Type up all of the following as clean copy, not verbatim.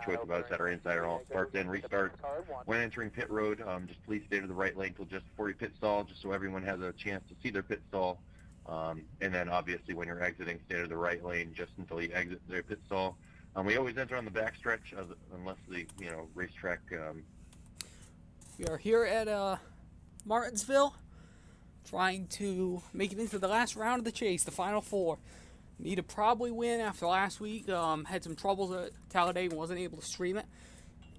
choice about a set or inside or all starts and restarts. When entering pit road, just please stay to the right lane till just before you pit stall, just so everyone has a chance to see their pit stall. And then obviously when you're exiting, stay to the right lane just until you exit their pit stall. We always enter on the back stretch unless the racetrack. We are here at Martinsville, trying to make it into the last round of the chase, the final four. Need to probably win after last week. Had some troubles at Talladega, wasn't able to stream it,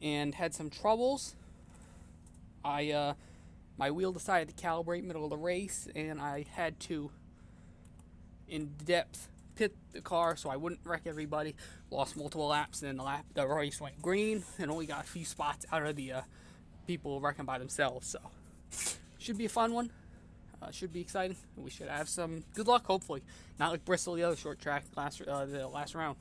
and had some troubles. My wheel decided to calibrate middle of the race, and I had to in-depth pit the car so I wouldn't wreck everybody. Lost multiple laps, and then the race went green, and only got a few spots out of the people wrecking by themselves. So should be a fun one. Should be exciting. We should have some good luck, hopefully. Not like Bristol, the other short track, the last round.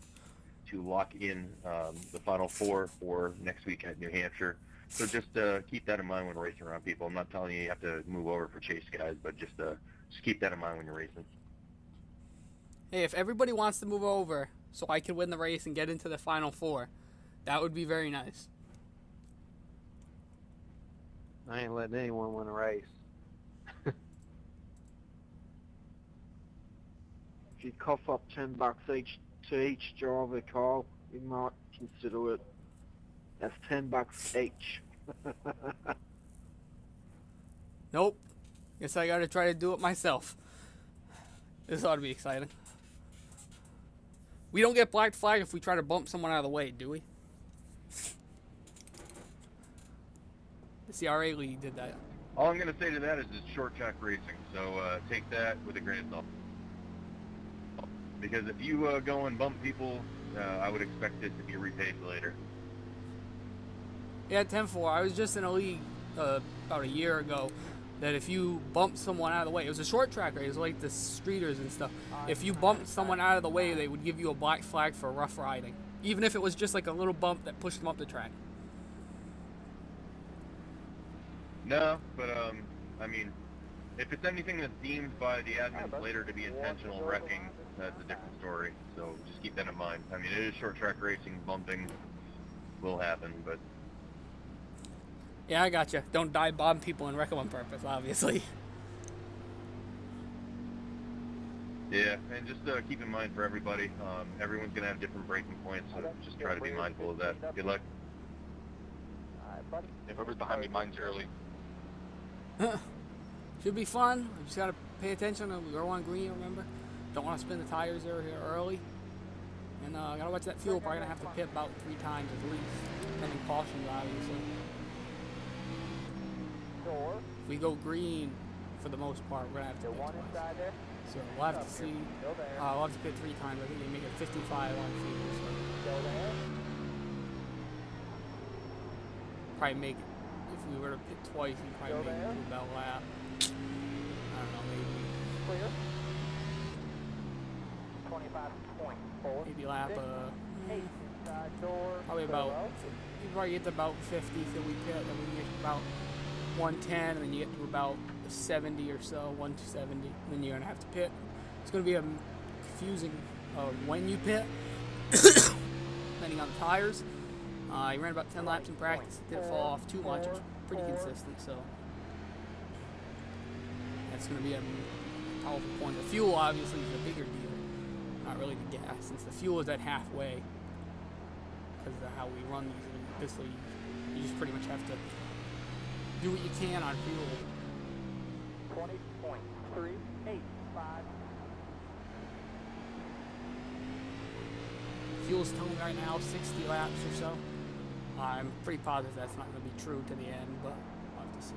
To lock in the final four for next week at New Hampshire. So just keep that in mind when racing around people. I'm not telling you have to move over for chase guys, but just keep that in mind when you're racing. Hey, if everybody wants to move over so I can win the race and get into the final four, that would be very nice. I ain't letting anyone win a race. If you cough up $10 each to each driver, Carl, you might consider it. That's $10 each. Nope. Guess I gotta try to do it myself. This ought to be exciting. We don't get black flag if we try to bump someone out of the way, do we? The CRA league did that. All I'm going to say to that is it's short track racing, so take that with a grain of salt. Because if you go and bump people, I would expect it to be repaid later. Yeah, 10-4. I was just in a league about a year ago that if you bumped someone out of the way, it was a short track race, it was like the streeters and stuff. If you bumped someone out of the way, they would give you a black flag for rough riding, even if it was just like a little bump that pushed them up the track. No, but I mean, if it's anything that's deemed by the admins later to be intentional wrecking, that's a different story. So just keep that in mind. I mean, it is short track racing, bumping will happen, but... Yeah, I gotcha. Don't dive bomb people and wreck them on purpose, obviously. Yeah, and just keep in mind for everybody, everyone's going to have different braking points, so just try to be mindful of that. Good luck. If whoever's behind me, mine's early. Should be fun. We just gotta pay attention. We go on green, remember? Don't want to spin the tires here early. And gotta watch that fuel. Probably gonna have to pit about 3 times at least, depending cautions, obviously. If we go green, for the most part, we're gonna have to pit twice. So we'll have to see. We'll have to pit 3 times. I think they make it 55 on fuel. So. Probably make, if we were to pit twice, you'd probably make it to about a lap. I don't know, maybe. Maybe lap, probably about, you probably get to about 50 till we pit, then we get about 110, and then you get to about 70 or so, 170, then you're gonna have to pit. It's gonna be confusing when you pit, depending on the tires. He ran about 10 laps in practice. It didn't fall off too much. It was pretty consistent, so that's going to be a powerful point. The fuel, obviously, is a bigger deal. Not really the gas, since the fuel is at halfway because of how we run this league. You just pretty much have to do what you can on fuel. 20.385. Fuel's towing right now, 60 laps or so. I'm pretty positive that's not going to be true to the end, but we'll have to see.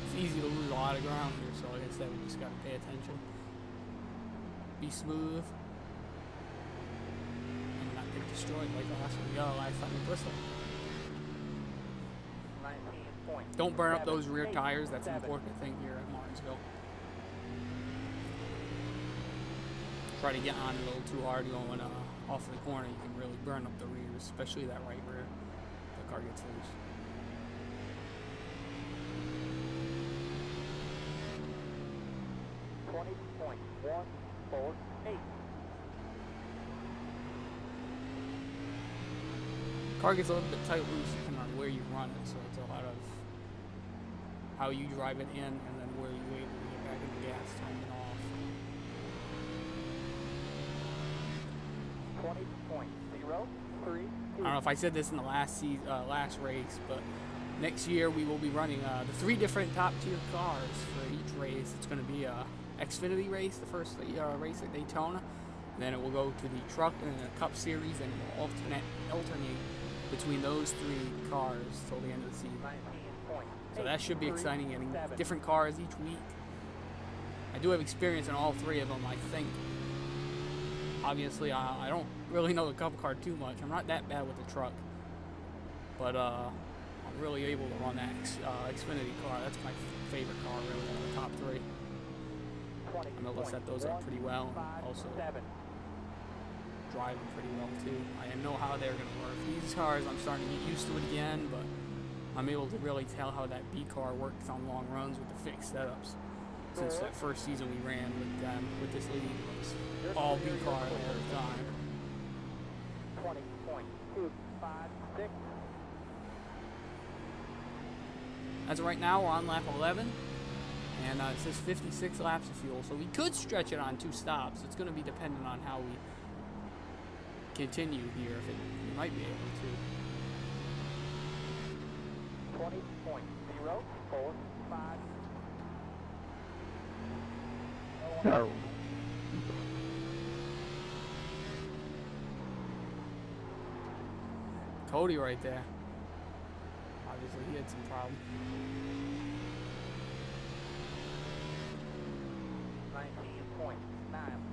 It's easy to lose a lot of ground here, so like I said, we just got to pay attention. Be smooth. And not get destroyed like the last time in Bristol. Don't burn up those rear tires. That's an important thing here at Martinsville. Try to get on it a little too hard going off the corner. You can really burn up the rears, especially that right rear. The car gets loose. Car gets a little bit tight loose depending on where you run it, so it's a lot of how you drive it in and then where you're able to get back in the gas time and off. 20.03. I don't know if I said this in the last last race, but next year we will be running the 3 different top tier cars for each race. It's going to be a Xfinity race, the first race at Daytona, and then it will go to the truck and then the Cup Series, and it will alternate between those 3 cars till the end of the season. So that should be exciting, getting different cars each week. I do have experience in all 3 of them, I think. Obviously, I don't really know the Cup car too much. I'm not that bad with the truck. But I'm really able to run that Xfinity car. That's my favorite car, really, out of the top 3. I'm able to set those up pretty well, and also drive them pretty well, too. I know how they're going to work. These cars, I'm starting to get used to it again, but I'm able to really tell how that B car works on long runs with the fixed setups. Since that first season we ran with them, with this league, it was all B car all the time. 20.256. As of right now, we're on lap 11, and it says 56 laps of fuel, so we could stretch it on 2 stops. It's going to be dependent on how we continue here. If we might be able to. 20.045. No. Cody right there. Obviously, he had some problem.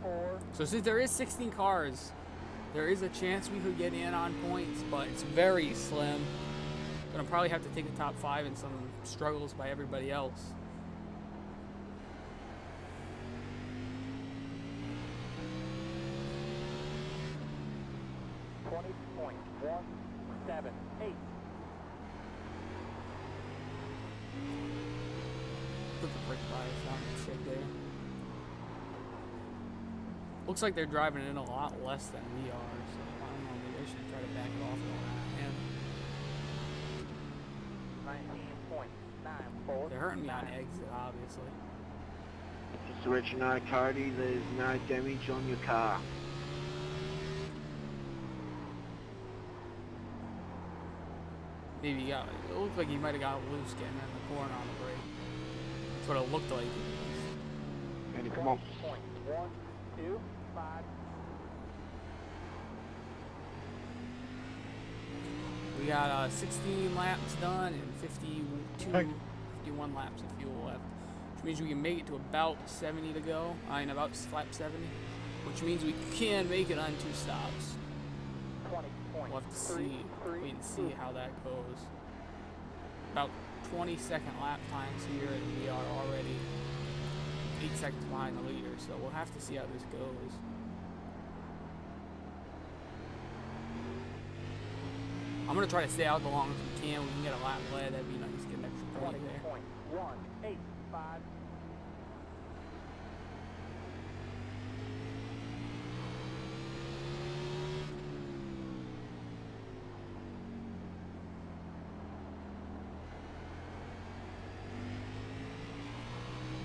19.94. So since there is 16 cars, there is a chance we could get in on points, but it's very slim. Gonna probably have to take the top 5 in some struggles by everybody else. Put the brake bias on and shit there. Looks like they're driving in a lot less than we are, so I don't know, maybe I should try to back it off a little. 19.94. They're hurting me on exit, obviously. Just to let you know, Cody, there's no damage on your car. Maybe it looked like he might have got loose getting in the corner on the brake. That's what it looked like. Ready, come on. 20.125. We got 16 laps done and 51 laps of fuel left, which means we can make it to about 70 to go. About lap 70, which means we can make it on 2 stops. We'll have to see, wait and see how that goes. About 20-second lap times here, and we are already 8 seconds behind the leader, so we'll have to see how this goes. I'm going to try to stay out the longest we can. We can get a lap lead, that'd be nice, get an extra point there. 20.185.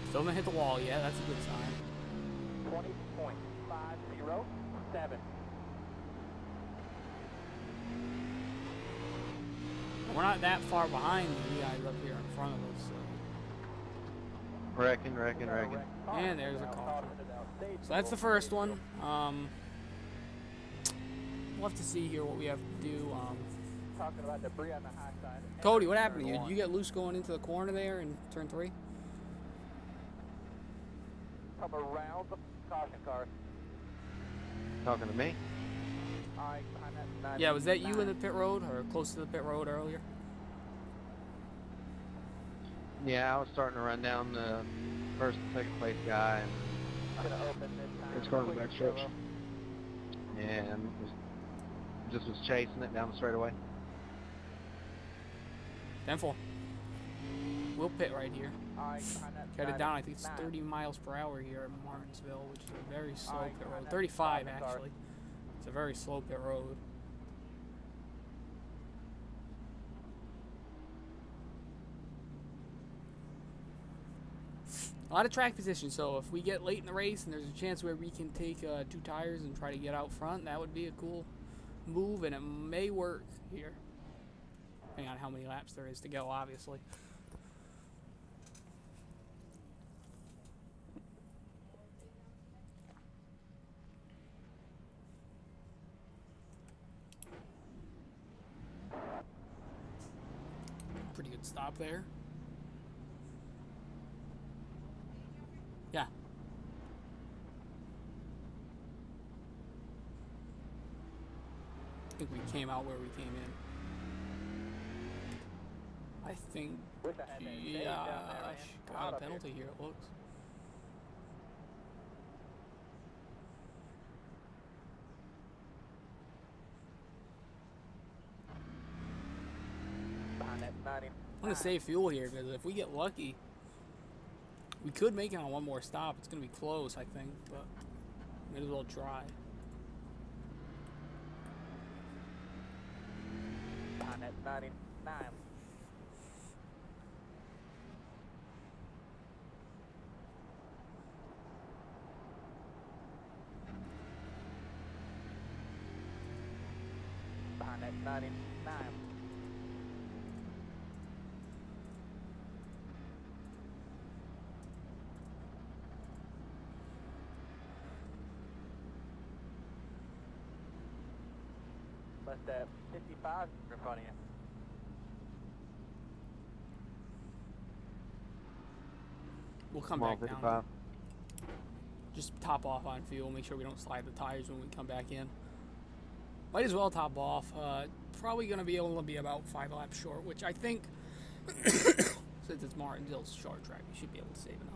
Still haven't hit the wall yet, that's a good sign. 20.507. We're not that far behind you guys up here in front of us, so. Wrecking. And there's a caution. So that's the first one. We'll have to see here what we have to do. Talking about debris on the high side. Cody, what happened to you? Did you get loose going into the corner there in turn 3? Come around the caution car. Talking to me? Alright, behind that. Yeah, was that you in the pit road or close to the pit road earlier? Yeah, I was starting to run down the first and second place guy. And Gonna open this time. It's going back stretch. just was chasing it down the straightaway. 10-4. We'll pit right here. Alright, behind that. Headed down, I think it's 9. 30 miles per hour here at Martinsville, which is a very slow Alright, pit behind road. that 35 caution car. actually. It's a very slow pit road. A lot of track position, so if we get late in the race and there's a chance where we can take 2 tires and try to get out front, that would be a cool move, and it may work here. Depending on how many laps there is to go, obviously. Pretty good stop there. Yeah. I think we came out where we came in. I think, Wish I had that save down there, man. got Out a up here. penalty here, it looks. Behind that 90. I'm gonna save fuel here because if we get lucky, we could make it on one more stop. It's gonna be close, I think, but might as well try. Behind that 99. Behind that 99. Must have 55 in front of you. We'll come back down. Just top off on fuel. Make sure we don't slide the tires when we come back in. Might as well top off. Probably going to be able to be about 5 laps short, which I think, since it's Martinsville's short track, we should be able to save enough.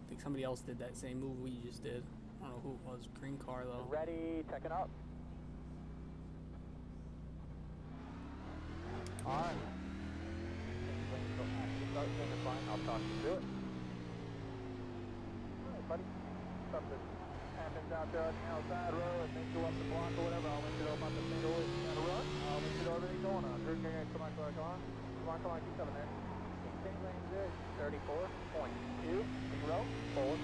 I think somebody else did that same move we just did. I don't know who it was. Green car, though. Ready, check it out. Alright. I'll talk you through it. Alright, buddy. Something happens out there on the outside road and they go up the block or whatever. I'll let you know about the single way you gotta run. I'll let you know everything going on. Come on, keep coming there. 16 lanes there. 34.20 forward.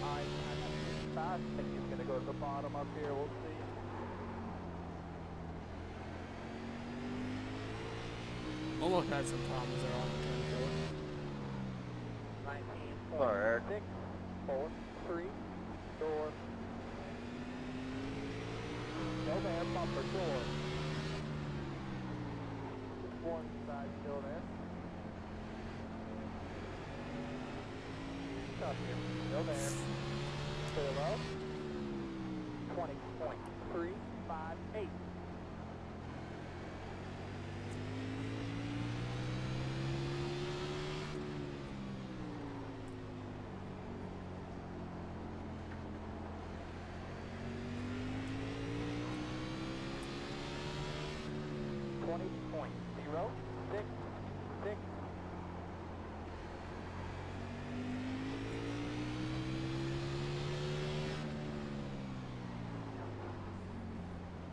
Alright, I think he's gonna go to the bottom up here. We'll see. Almost had some problems there on the turn 4. 19.6, 4, 3, door. No man, bumper door. Just one side still there. Tough here. No man. Clear low. 20.358.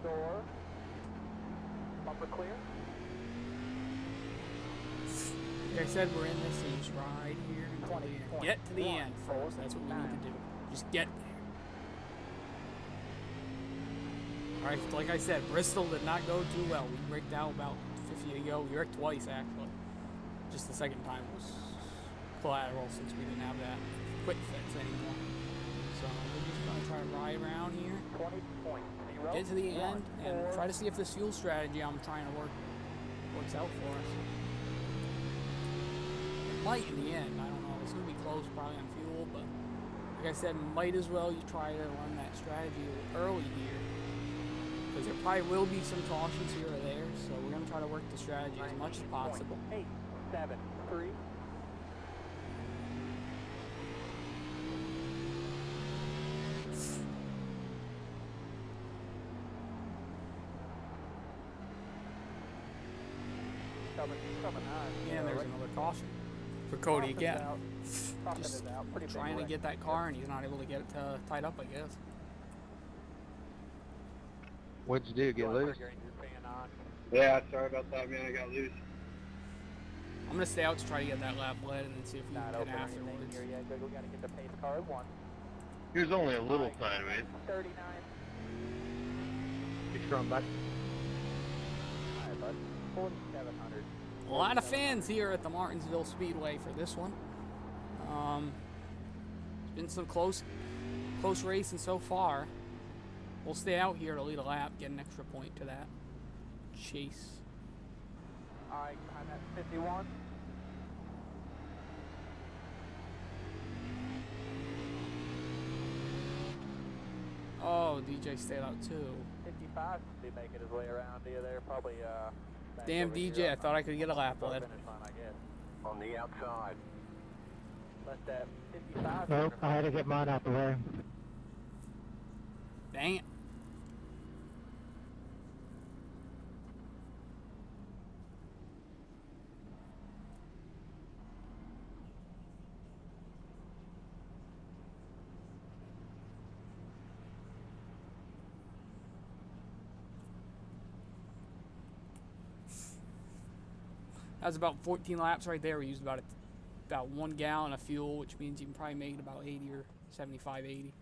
Door. Bumper clear. Like I said, we're in this, so you just ride here until the end. Get to the end first. That's what we need to do. Just get there. Alright, like I said, Bristol did not go too well. We rigged out about 50 to go. We rigged twice, actually. Just the second time was collateral since we didn't have that quick fix anymore. So we're just going to try to ride around here. 20.0. Get to the end and try to see if this fuel strategy I'm trying to works out for us. It might in the end, I don't know. It's going to be close probably on fuel, but like I said, might as well you try to learn that strategy early here. Because there probably will be some cautions here or there, so we're going to try to work the strategy as much as possible. 8, 7, 3, coming high. And there's another caution for Cody again. Just trying to get that car, and he's not able to get it tied up, I guess. What'd you do, get loose? Yeah, sorry about that, man. I got loose. I'm gonna stay out to try to get that lap led and then see if we can pit afterwards. Here yet. We gotta get the pace car at 1. He was only a little sideways. 39. You're strong back. Alright, bud. 4,700. A lot of fans here at the Martinsville Speedway for this one. It's been some close racing so far. We'll stay out here to lead a lap, get an extra point to that chase. Alright, behind that 51. Oh, DJ stayed out too. 55 should be making his way around here. There probably back Damn over DJ, here I thought I could get a lap led. finish line, I guess. On the outside. Let that 55. Nope, I had to get mine out the way. Dang it. That was about 14 laps right there. We used about 1 gallon of fuel, which means you can probably make it about 80 or 75, 80.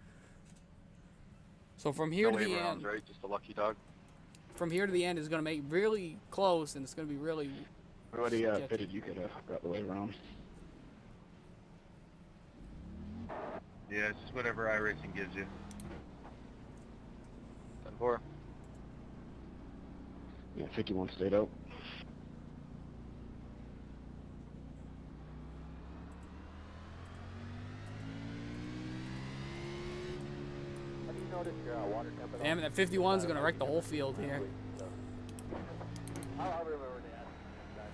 So from here No to the way end, rounds, right? Just a lucky dog. from here to the end is going to make really close, and it's going to be really. What fitted you could have got the way around. Yeah, it's just whatever iRacing gives you. 10-4. Yeah, 51 stayed out. How do you notice your water temperature? Damn it, that 51 is going to wreck the whole field here. I'll remember to ask you next time.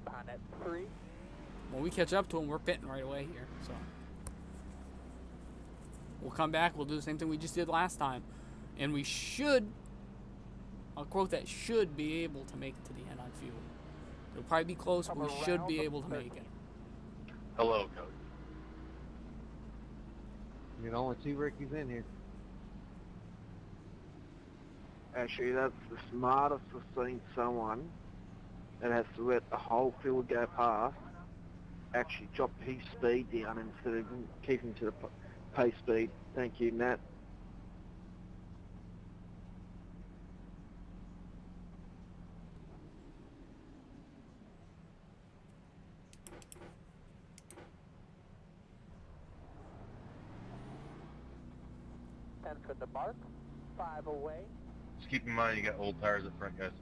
Behind that 3. When we catch up to him, we're pitting right away here. So we'll come back. We'll do the same thing we just did last time, and we should. I'll quote that: should be able to make it to the end on fuel. It'll probably be close, but we should be able to make it. Hello, Cody. You're the only 2 rookies in here. Actually, that's the smartest I've seen someone that has to let the whole field go past actually drop his speed down instead of keeping to the pace speed. Thank you, Nat. At the mark, 5 away. Just keep in mind you got old tires up front, guys.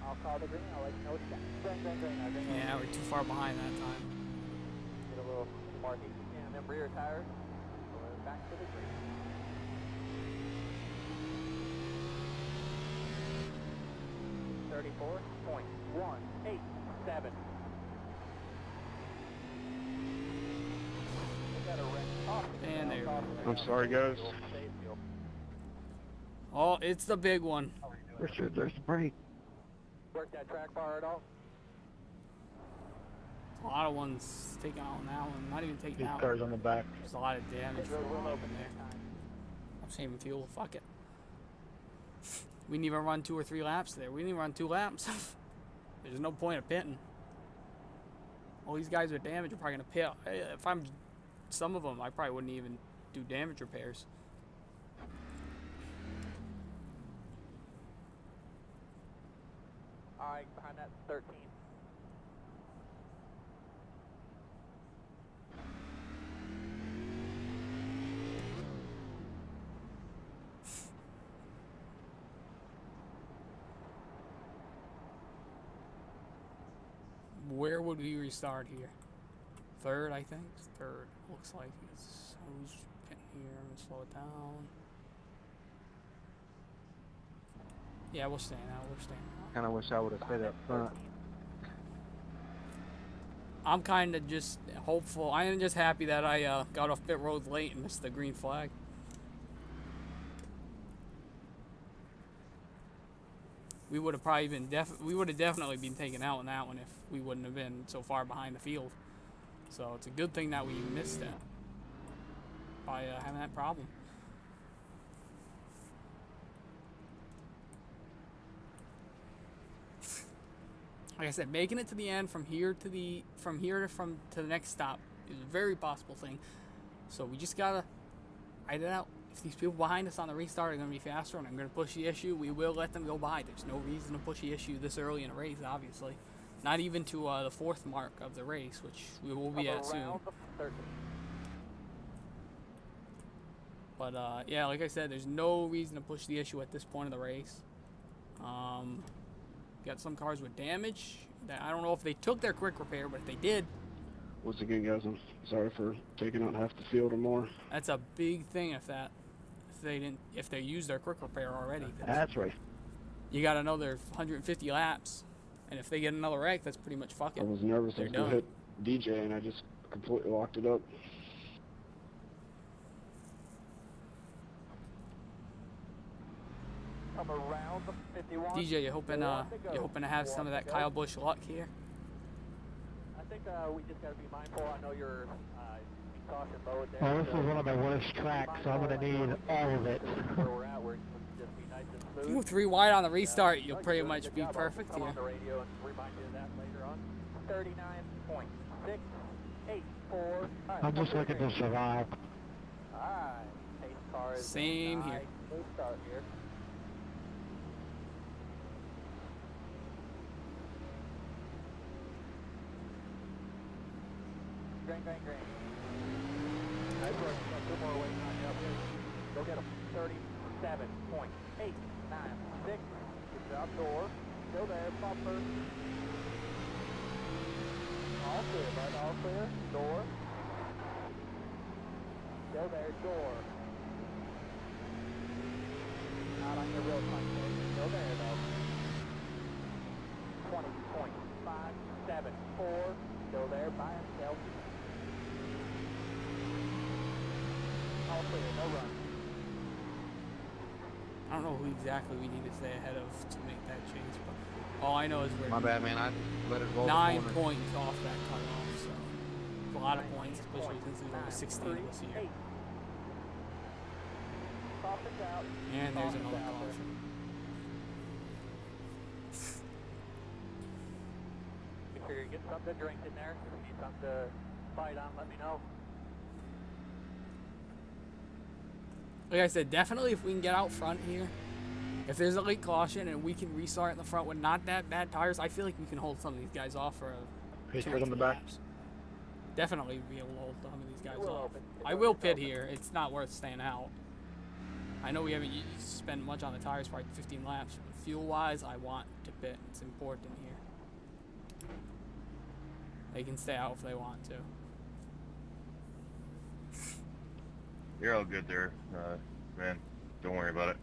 I'll call the green. I'll let you know it's green. Yeah, we're too far behind that time. Get a little more heat in them rear tires. We're back to the green. .187. And there you go. I'm sorry, guys. Oh, it's the big one. Richard, there's the brake. Work that track bar at all? A lot of ones taking out on that one. Not even taking These out. cars on the back. There's a lot of damage for a lot in there. I'm saving fuel. Fuck it. We didn't even run 2 or 3 laps there. We didn't even run 2 laps. There's no point of pitting. All these guys with damage are probably gonna pit. If I'm some of them, I probably wouldn't even do damage repairs. Alright, behind that 13. Where would we restart here? 3rd, I think. 3rd. Looks like it's. Who's getting here? I'm gonna slow it down. Yeah, we're staying out. We're staying out. Kind of wish I would have stayed up front. I'm kind of just hopeful. I am just happy that I got off pit road late and missed the green flag. We would have probably been definitely been taken out in that one if we wouldn't have been so far behind the field. So it's a good thing that we missed it by having that problem. Like I said, making it to the end from here to the next stop is a very possible thing. So we just gotta ride it out. If these people behind us on the restart are going to be faster and I'm going to push the issue, we will let them go by. There's no reason to push the issue this early in a race, obviously. Not even to the 4th mark of the race, which we will be at soon. But, yeah, like I said, there's no reason to push the issue at this point of the race. Got some cars with damage. That I don't know if they took their quick repair, but if they did... Once again, guys, I'm sorry for taking out half the field or more. That's a big thing if they used their quick repair already. That's right. You got another 150 laps, and if they get another wreck, that's pretty much fuck it. I was nervous I was going to hit DJ, and I just completely locked it up. Come around the 51. DJ, you hoping to have some of that Kyle Busch luck here? I think we just got to be mindful. I know you're in caution mode there. Well, this is one of my worst tracks, so I'm going to need all of it. Where we're at, we're just be nice and smooth. If you go 3 wide on the restart, you'll pretty much be perfect Come here. on the radio and remind you of that later on. 39.684. I'm just looking to survive. Alright, pace car is Same here. We'll start here. Green. Nice work. 2 more away on you up here. Go get him. 37.896. Good job, door. Still there, bumper. All clear, bud. All clear. Door. Still there, door. Not on your real front page. Still there, though. 20.574. Still there by himself. All clear, no run. I don't know who exactly we need to stay ahead of to make that change, but all I know is we're My bad, man. I just let it roll 9 the corner. points off that cutoff, so it's a lot of points, especially since there's only 16 this year. Caution's out. And there's Caution's another out there. caution. Make sure you get something to drink in there. If you need something to fight on, let me know. Like I said, definitely if we can get out front here, if there's a late caution and we can restart in the front with not that bad tires, I feel like we can hold some of these guys off for Pace 2 car or on 3 the back. laps. Definitely be able to hold some of these guys We'll off. open. I will pit here. It's not worth staying out. I know we haven't spent much on the tires, probably 15 laps, but fuel-wise, I want to pit. It's important here. They can stay out if they want to. You're all good there, man. Don't worry about it.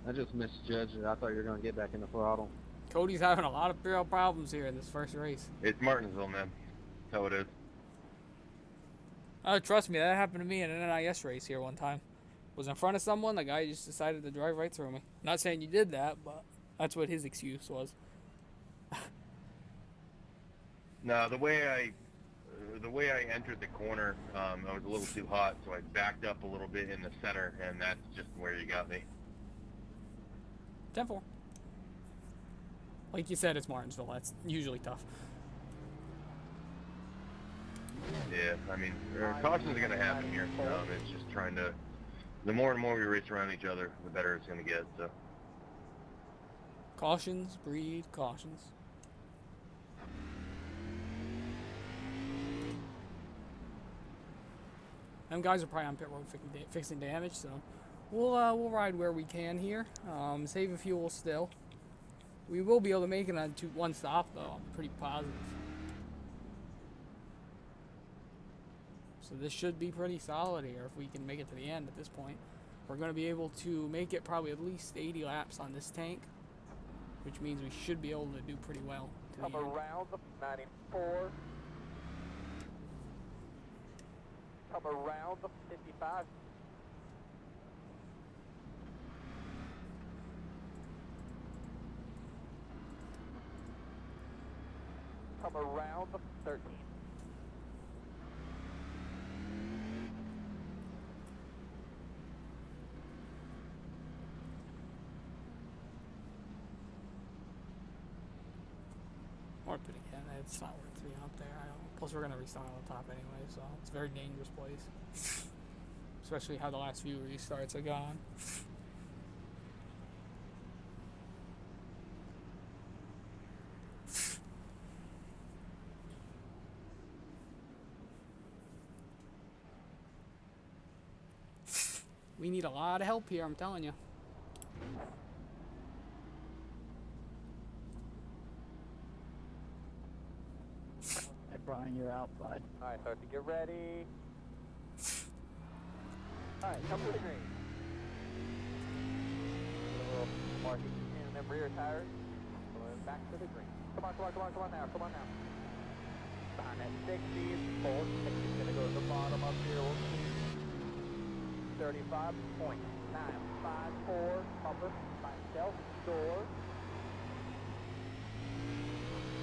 I just misjudged it. I thought you were going to get back in the throttle. Cody's having a lot of real problems here in this first race. It's Martinsville, man. That's how it is. Trust me, that happened to me in an NIS race here one time. Was in front of someone, the guy just decided to drive right through me. Not saying you did that, but that's what his excuse was. No, the way I entered the corner, I was a little too hot, so I backed up a little bit in the center, and that's just where you got me. 10-4. Like you said, it's Martinsville. That's usually tough. Yeah, I mean, cautions are going to happen here. It's just trying to, the more and more we race around each other, the better it's going to get. So. Cautions breed cautions. Them guys are probably on pit road fixing damage, so we'll ride where we can here. Saving fuel still. We will be able to make it on 1 stop though. I'm pretty positive. So this should be pretty solid here if we can make it to the end at this point. We're going to be able to make it probably at least 80 laps on this tank, which means we should be able to do pretty well to Come the end. around the 94. Come around the 55. Come around the 13. Or put again, it's not worth being up there. I don't. Plus, we're gonna restart on the top anyway, so it's a very dangerous place. Especially how the last few restarts have gone. We need a lot of help here, I'm telling you. Hey, Brian, you're out, bud. Alright, start to get ready. Alright, come to the green. A little marking in them rear tires. Going back to the green. Come on, come on, come on, come on now, come on now. Behind that 60, full 60 is going to go to the bottom up here. We'll see. 35.954, bumper, myself, door.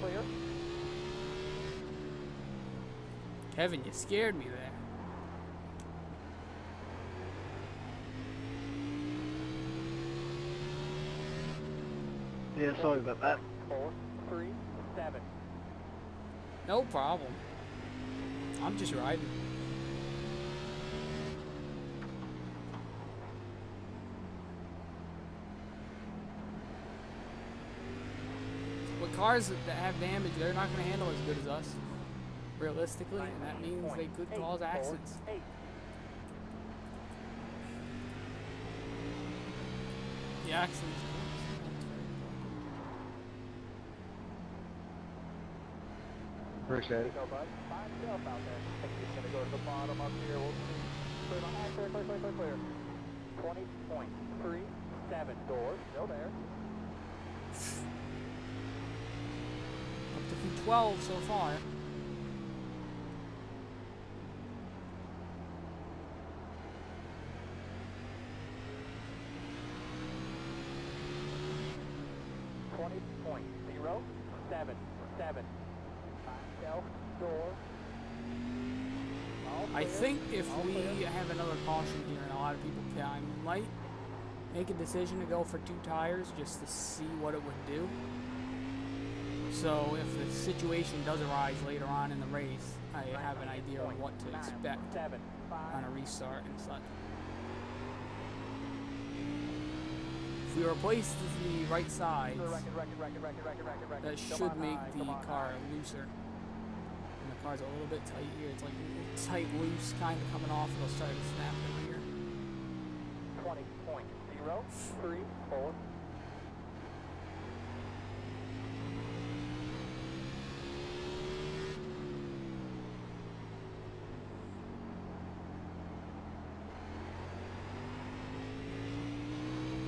Clear. Kevin, you scared me there. Yeah, sorry about that. 4, 3, 7. No problem. I'm just riding. With cars that have damage, they're not going to handle as good as us, realistically, and that means they could cause accidents. 8. The accidents. Appreciate it. Go, bud. Find yourself out there. I think he's going to go to the bottom up here. We'll see. Clear on that. Clear, clear, clear, clear, clear. 20.37 doors. Still there. Up to 12 so far. .077. Myself, door. All I clear. think if All we clear. have another caution here and a lot of people pit, I might make a decision to go for 2 tires just to see what it would do. So if the situation does arise later on in the race, I have an idea of what to expect 7, 5. on a restart and such. If we replace the right sides, that should make the car looser. And the car's a little bit tight here. It's like tight, loose, kind of coming off. It'll start to snap in here. 20.034.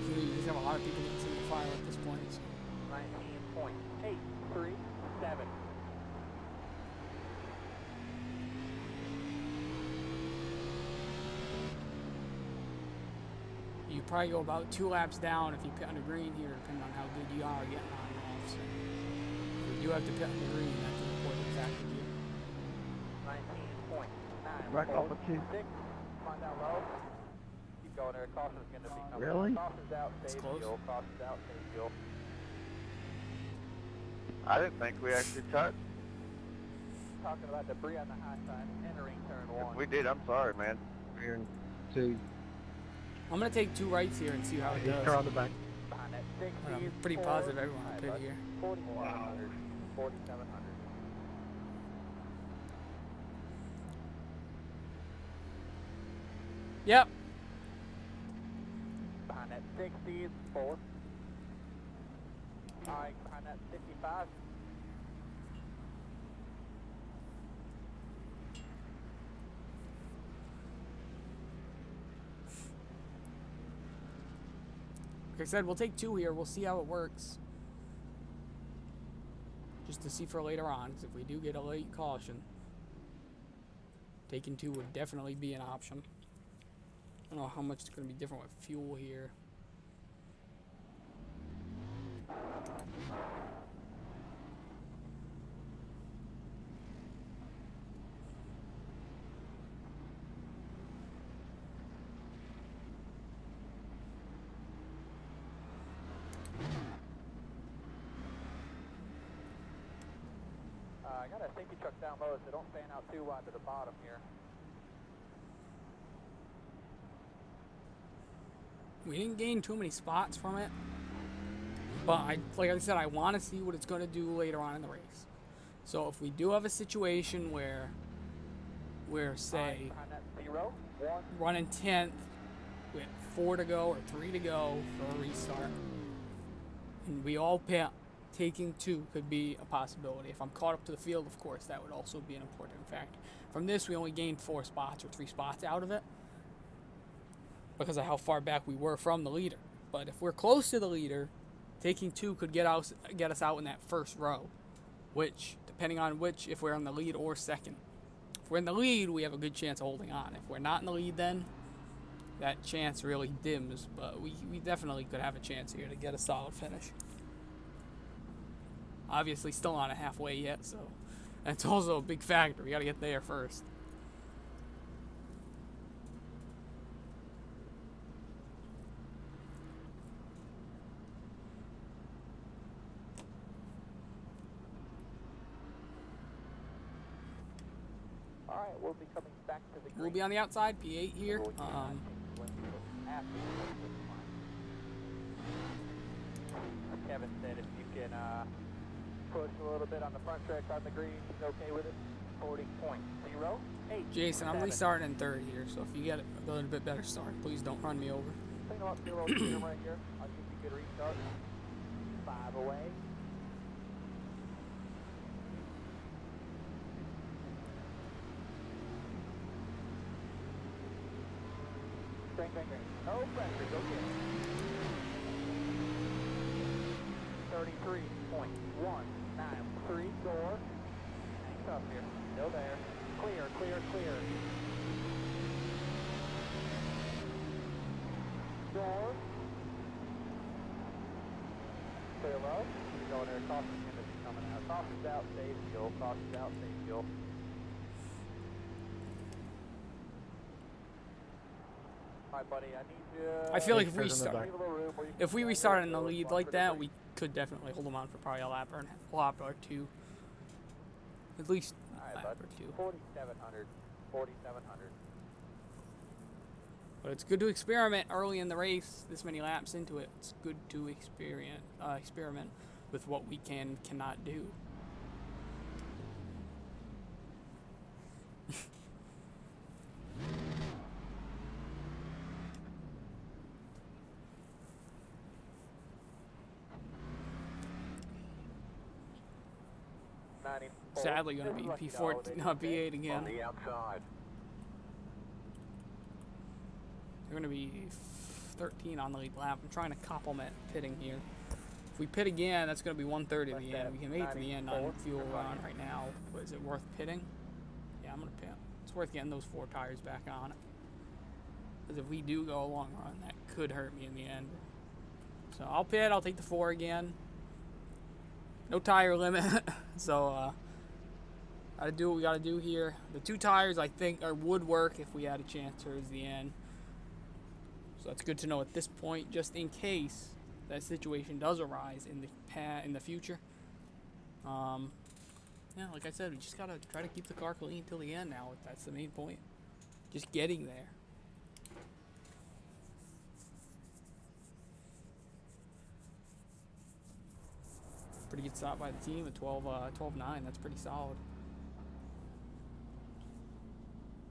So you just have a lot of people getting single file at this point. So. 19.837. You probably go about 2 laps down if you pit on the green here, depending on how good you are getting on and off. So if you do have to pit on the green, that's an important factor here. 19.9. Rack off a 2. Find out low. Keep going there. Caution's going to be coming. Really? Caution's out. It's Save close. fuel. Caution's out. Save fuel. I didn't think we actually touched. Talking about debris on the high side entering turn 1. If we did, I'm sorry, man. We're in 2. I'm going to take 2 rights here and see how it Car does. on the back. Behind that 60. I'm pretty positive everyone will pit here. 4,700. 4,700. Yep. Behind that 60 is 4. Alright, behind that 55. Like I said, we'll take 2 here. We'll see how it works. just to see for later on. Because if we do get a late caution, taking 2 would definitely be an option. I don't know how much it's going to be different with fuel here. I got a safety truck down low, so don't fan out too wide to the bottom here. We didn't gain too many spots from it, but like I said, I want to see what it's going to do later on in the race. So if we do have a situation where we're, say, running 10th with 4 to go or 3 to go for a restart, and we all pit, taking 2 could be a possibility. If I'm caught up to the field, of course, that would also be an important factor. From this, we only gained 4 spots or 3 spots out of it because of how far back we were from the leader. But if we're close to the leader, taking 2 could get us out in that first row, which, depending on which, if we're in the lead or second. If we're in the lead, we have a good chance of holding on. If we're not in the lead, then that chance really dims, but we definitely could have a chance here to get a solid finish. Obviously still not a halfway yet, so that's also a big factor. We got to get there first. All right, we'll be coming back to the green. We'll be on the outside, P8 here. Kevin said if you can push a little bit on the front stretch on the green, he's okay with it. 40.08. Jason, I'm restarting in 3rd here, so if you get a little bit better start, please don't run me over. Clean them up, do a little freedom right here. I'll give you a good restart. 5 away. Bang, bang, bang. No pressure, go get it. 33.193 door. Hang tough here. Still there. Clear, clear, clear. Door. Clear low. Keep going there. Caution is coming out. Caution's out, save fuel. Caution's out, save fuel. Alright, buddy, I need you. I feel like if we restart in the lead like that, we could definitely hold them on for probably a lap or 2. At least a lap or 2. 4,700. 4,700. But it's good to experiment early in the race, this many laps into it. It's good to experiment with what we can and cannot do. Sadly, going to be P4, not P8 again. On the outside. They're going to be 13 on the lead lap. I'm trying to complement pitting here. If we pit again, that's going to be 1/3 of the end. We can make it to the end on fuel on right now. But is it worth pitting? Yeah, I'm going to pit. It's worth getting those 4 tires back on it. Because if we do go a long run, that could hurt me in the end. So I'll pit. I'll take the 4 again. No tire limit. So, gotta do what we gotta do here. The 2 tires, I think, would work if we had a chance towards the end. So that's good to know at this point, just in case that situation does arise in the future. Yeah, like I said, we just gotta try to keep the car clean till the end now. That's the main point. Just getting there. Pretty good stop by the team at 12.9. That's pretty solid.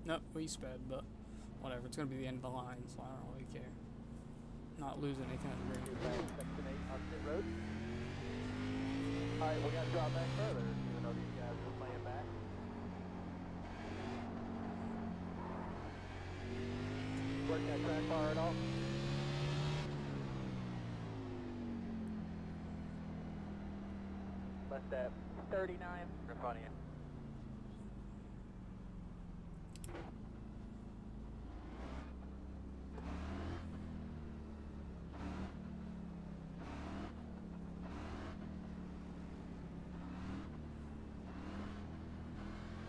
Nope, we sped, but whatever. It's gonna be the end of the line, so I don't really care. Not losing anything on the green. Section 8 on pit road. Alright, we gotta drop back further, even though these guys were playing back. Work that track bar at all? Let that 39 in front of you.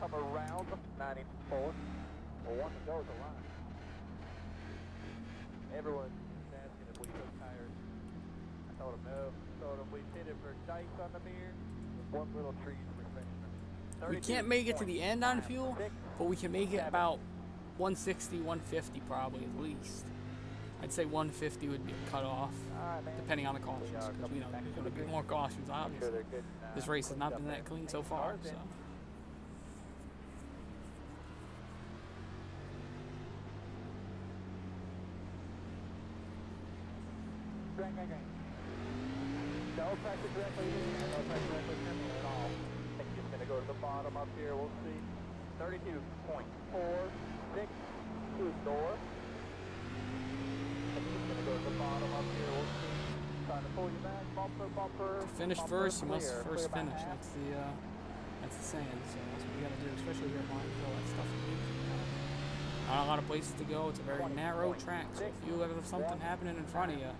Come around 94. Well, one to go is the line. Everyone's asking if we took tires. I told them no. I told them we hit it for dice on the mirror with one little tree in the refreshment. We can't make it to the end on fuel, but we can make it about 160, 150 probably at least. I'd say 150 would be a cutoff, depending on the cautions, because we know there's going to be more cautions, obviously. This race has not been that clean so far, so. No pressure directly in here, no pressure directly in here at all. I think it's going to go to the bottom up here, we'll see. 32.46 to door. I think it's going to go to the bottom up here, we'll see. Trying to pull you back, bumper, bumper. To finish bumper, first, you must clear. first Clear finish. half. That's the saying, so that's what we got to do, especially here at Martinsville. That stuff not a lot of places to go. It's a very narrow track, so if you have something happening in front of you,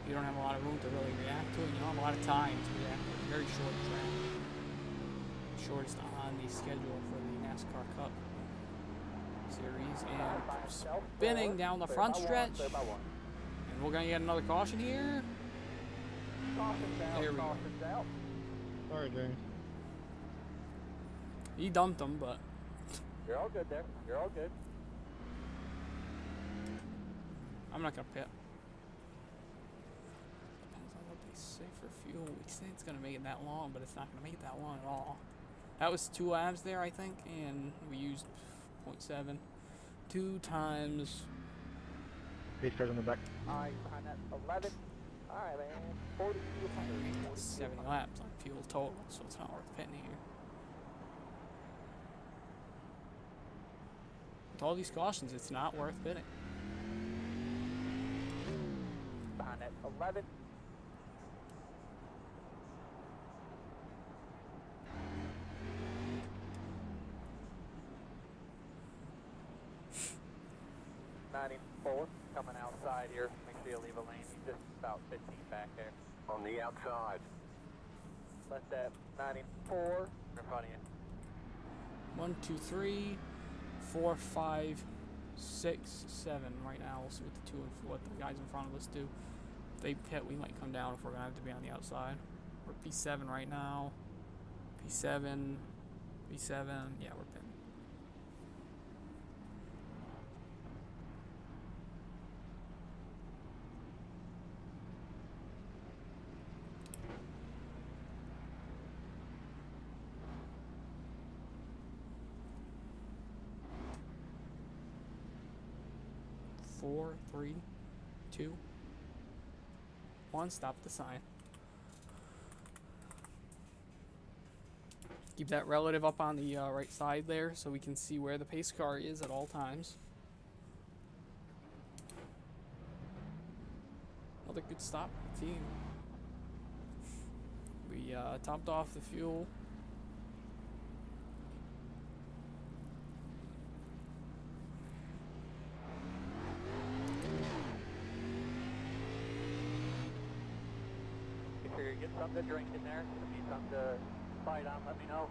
you don't have a lot of room to really react to it. You don't have a lot of time to react to it. It's a very short track. Shortest on the schedule for the NASCAR Cup Series. And spinning down the front stretch. And we're going to get another caution here. There we go. Sorry, James. He dumped him, but You're all good there. You're all good. I'm not going to pit. Depends on what they say for fuel. We say it's going to make it that long, but it's not going to make it that long at all. That was 2 labs there, I think, and we used 0.7. 2 times. Pace cars on the back. Alright, behind that 11. Alright, man. 40. 70 laps on fuel total, so it's not worth pitting here. With all these cautions, it's not worth pitting. Behind that 11. '94 coming outside here. Make sure you leave a lane. He's just about 15 back there. On the outside. Let that 94 in front of you. 1, 2, 3, 4, 5, 6, 7 right now. We'll see what the what the guys in front of us do. If they pit, we might come down if we're gonna have to be on the outside. We're P7 right now. P7, P7. Yeah, we're pitting. Four, 3, 2, 1. Stop the sign. Keep that relative up on the right side there so we can see where the pace car is at all times. Another good stop for the team. We topped off the fuel. Get something to drink in there. If you need something to bite on, let me know.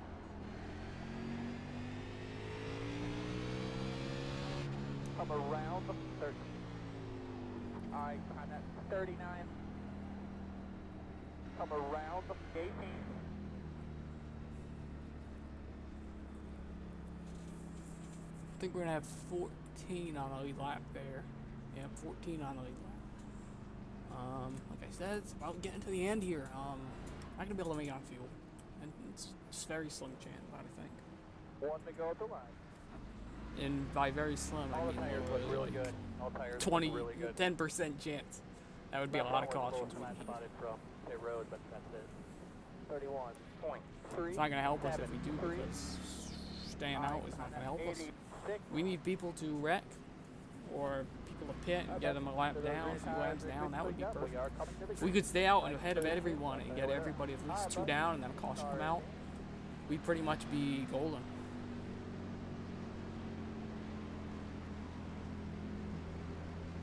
Come around 13. Alright, behind that 39. Come around 18. I think we're gonna have 14 on the lead lap there. Yeah, 14 on the lead lap. Like I said, it's about getting to the end here. Not gonna be able to make it on fuel, and it's very slim chance, I think. One to go at the line. And by very slim, I All the mean tires look really good. All tires 20, look really good. 10% chance. That would be a lot of cautions. Spotted from the road, but that's it. 31.3. It's not gonna help us if we do, because staying out is not gonna help us. We need people to wreck or people to pit and get them a lap down, a few laps down, that would be perfect. If we could stay out and ahead of everyone and get everybody at least 2 down and then a caution come out, we'd pretty much be golden.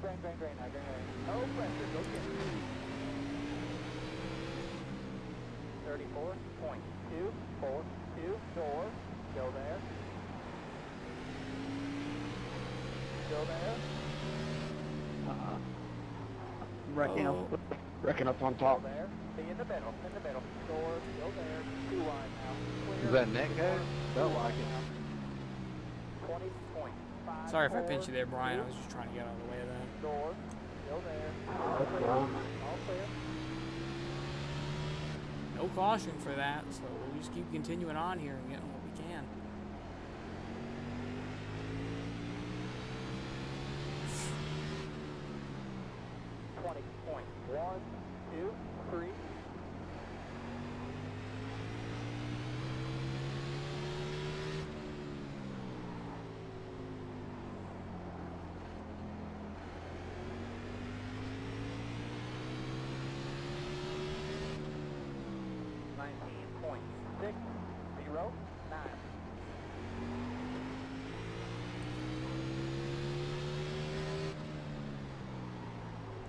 Drain. No pressure, go get it. 34.242, door, still there. Still there. Reckon up on Still top. there. Be in the middle. Door, still there. 2 wide now. Clear. Is that Nick, guys? Felt like it. 20.5. Sorry if I pinched you there, Brian. I was just trying to get out of the way of that. Door, still there. All clear. No caution for that, so we'll just keep continuing on here and getting what we can. .123.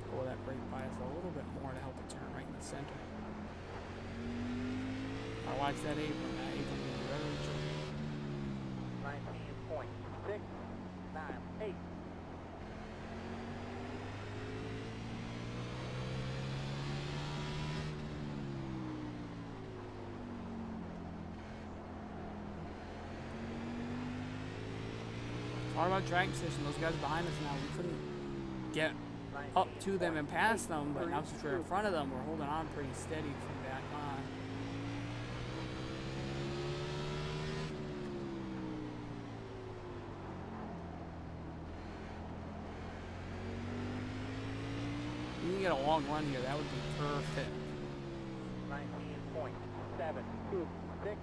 Pull that brake bias a little bit more to help it turn right in the center. I watch that apron. That apron is very tricky. 19.698. Talk about drag position. Those guys behind us now, we couldn't get up to them and past them, but now since we're in front of them, we're holding on pretty steady from back on. You can get a long run here, that would be perfect. 19.726.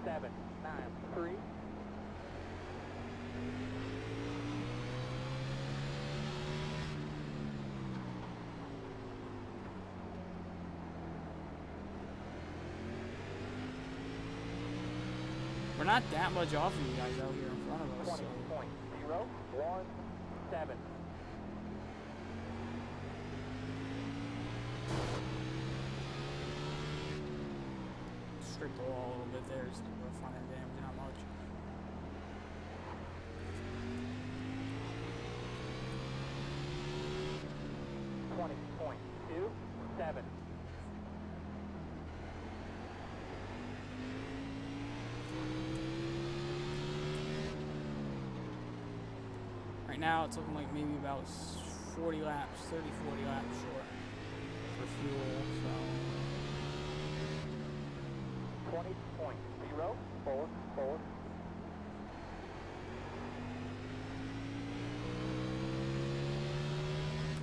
.793. We're not that much off of you guys out here in front of us. So. 20.017. Strip the wall a little bit there, so we're front end damage, not much. .27. Right now, it's looking like maybe about 40 laps, 30, 40 laps short for fuel, so. 20.044.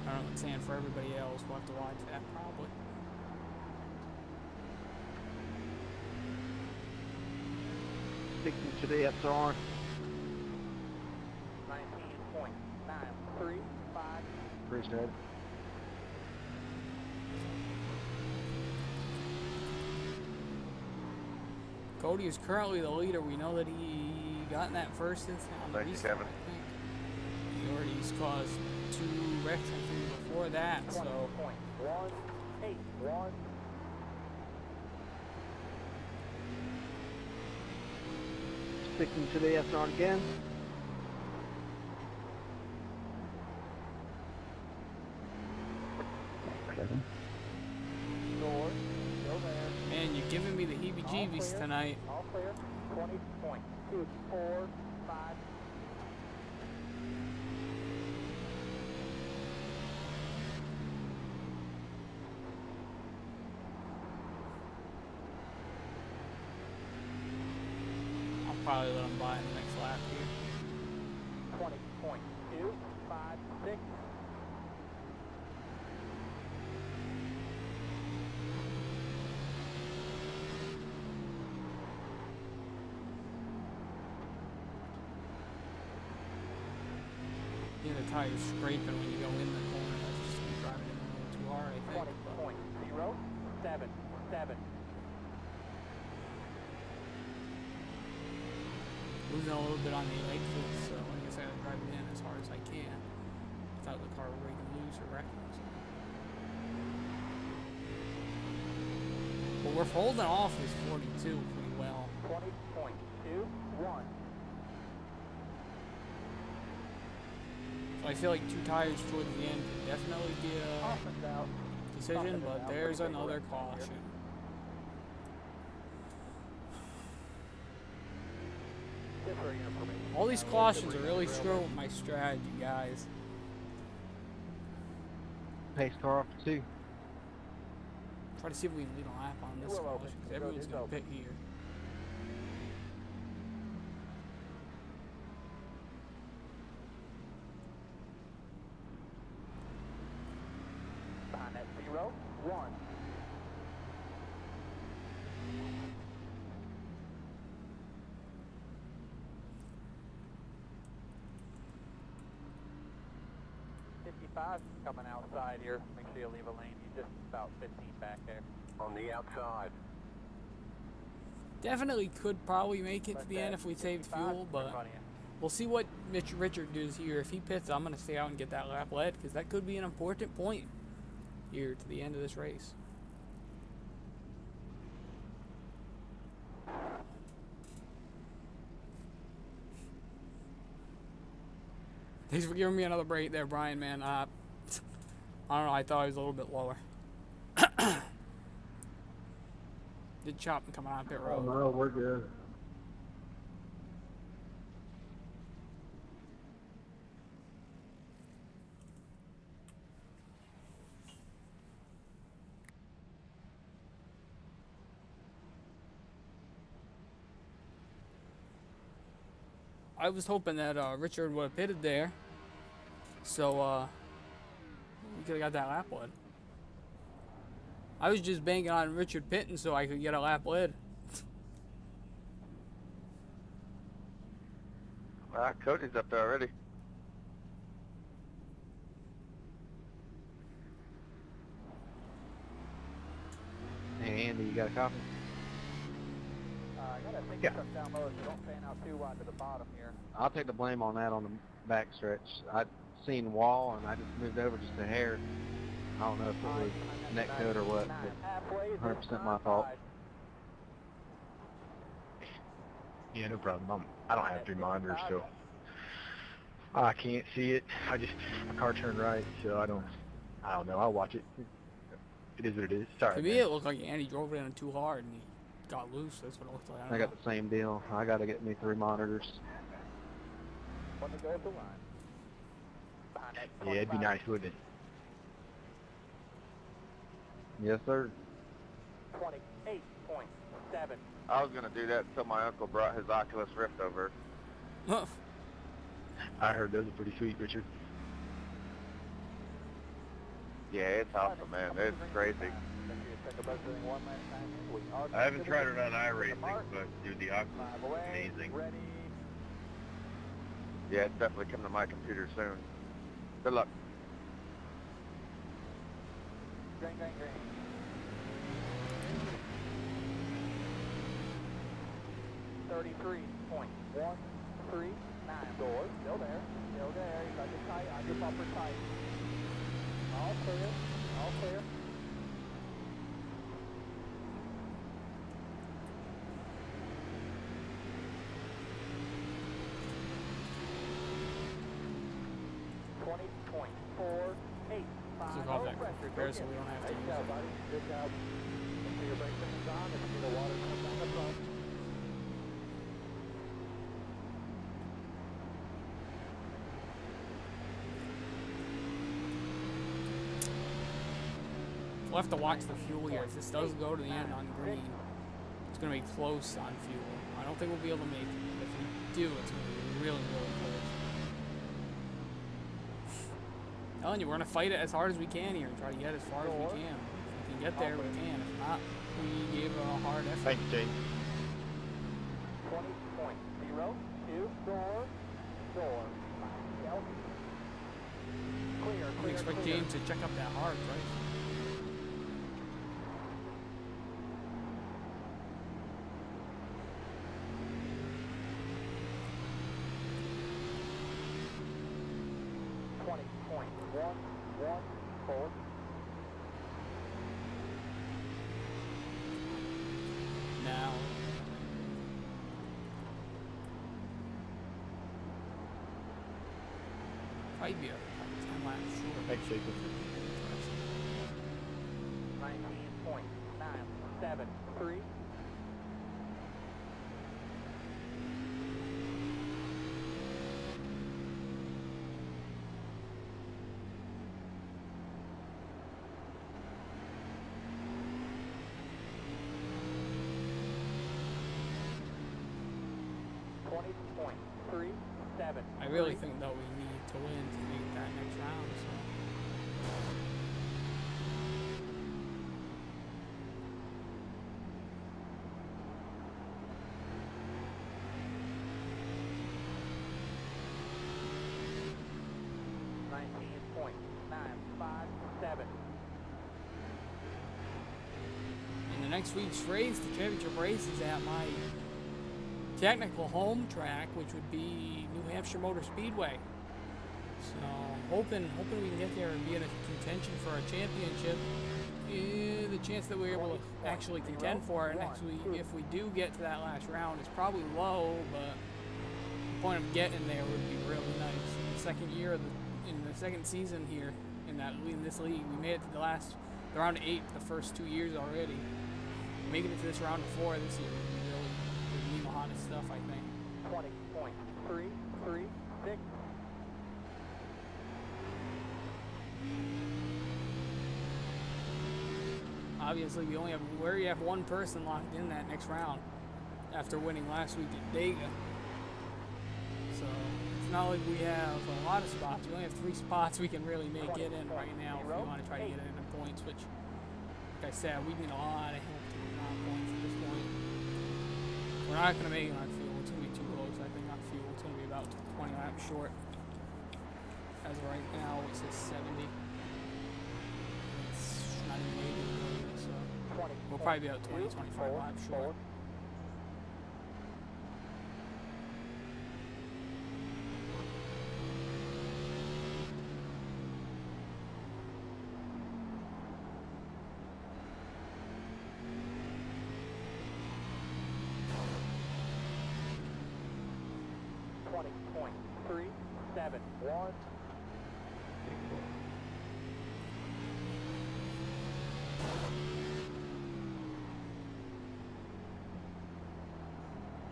I don't know what it's saying for everybody else. We'll have to watch that probably. Sticking to the outside. 19.935. Chris dead. Cody is currently the leader. We know that he got in that first incident on the Thank you, restart, Kevin. I think. He already caused 2 wrecks, I think, before that, so. 20.181. Sticking to the outside again. Door, still there. Man, you're giving me the heebie-jeebies tonight. All clear. 20.245. probably let him by in the next lap here. 20.256. Yeah, the tire's scraping when you go in the corner. That's just driving it a little too hard, I think. 20.077. Losing a little bit on the exits, so like I said, I'm driving in as hard as I can without the car breaking loose or wrecking. So. But we're holding off this 42 pretty well. 20.21. So I feel like 2 tires towards the end could definitely be a decision, but there's another caution. All these cautions are really screwing with my strategy, guys. Pace car off to 2. Try to see if we can lead a lap on this caution, because everyone's going to pit here. Behind that 0, 1. Coming outside here. Make sure you leave a lane. He's just about 15 back there. On the outside. Definitely could probably make it to the end if we saved fuel, but we'll see what Richard does here. If he pits, I'm going to stay out and get that lap led, because that could be an important point here to the end of this race. Thanks for giving me another break there, Brian, man. I don't know, I thought he was a little bit lower. Did chop him coming on pit road. Oh, no, we're good. I was hoping that Richard would have pitted there, so we could have got that lap led. I was just banking on Richard pitting so I could get a lap led. Cody's up there already. Hey, Andy, you got a copy? I got a single truck down low, so don't fan out too wide to the bottom here. I'll take the blame on that on the back stretch. I'd seen wall and I just moved over just a hair. I don't know if it was neck code or what, but 100% my fault. Yeah, no problem. I don't have 3 monitors, so I can't see it. My car turned right, so I don't know. I'll watch it. It is what it is. Sorry. To me, it looked like Andy drove it in too hard and he got loose. That's what it looked like. I got the same deal. I got to get me 3 monitors. Want to go at the line. Yeah, it'd be nice, wouldn't it? Yes, sir. 28.7. I was going to do that until my uncle brought his Oculus Rift over. I heard those are pretty sweet, Richard. Yeah, it's awesome, man. It's crazy. I haven't tried it on iRacing, but dude, the Oculus is amazing. Yeah, it's definitely coming to my computer soon. Good luck. Green, green, green. 33.139. Doors, still there. Still there. You got your tight, on your bumper tight. All clear. All clear. Took off that repair so we don't have to use it. Good job. Make sure your brake system's on. If you need a water pump down the front. We'll have to watch the fuel here. If this does go to the end on green, it's going to be close on fuel. I don't think we'll be able to make it. If do, it's going to be really, really close. Telling you, we're going to fight it as hard as we can here and try to get as far as we can. If we can get there, we can. If not, we gave it a hard effort. Thanks, James. 20.02, door. Clear, We expect James to check up that hard, right? Now. Probably be a 10 lap short. Thanks, Jacob. 19.973. I really think that we need to win to make that next round. So. In the next week's race, the championship race is at my technical home track, which would be New Hampshire Motor Speedway. So hoping we can get there and be in a contention for a championship. The chance that we're able to actually contend for it next week, if we do get to that last round, is probably low, but the point of getting there would be really nice. In the second year, in the second season here in this league, we made it to the round of 8 the first 2 years already. Making it to this round of 4 this year would be really the hottest stuff, I think. 20.336. Obviously, we already have one person locked in that next round after winning last week at Dega. So it's not like we have a lot of spots. We only have 3 spots we can really make it in right now if we want to try to get it in points, which, like I said, we need a lot of help to get on points at this point. We're not going to make it on fuel. It's going to be too close, I think, on fuel. It's going to be about 20 laps short. As of right now, it says 70. It's not even 80 really, so we'll probably be about 20, 25 laps short.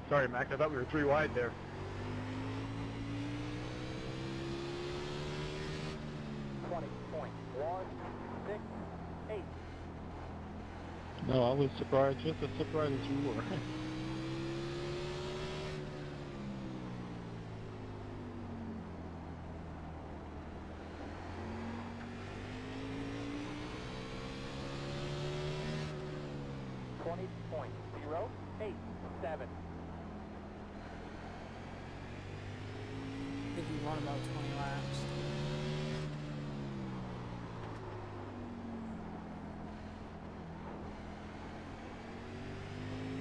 Sorry, Max. I thought we were 3 wide there. No, I was surprised, just as surprised as you were. I think we run about 20 laps.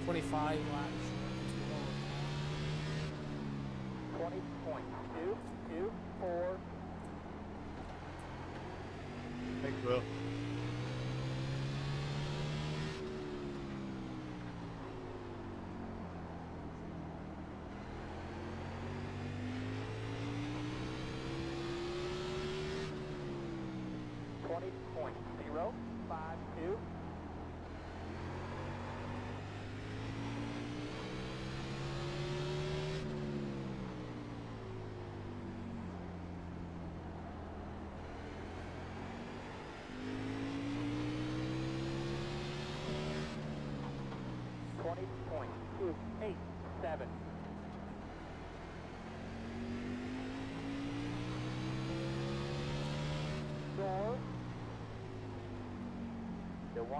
$25 laps. 20.224. Thanks, Will.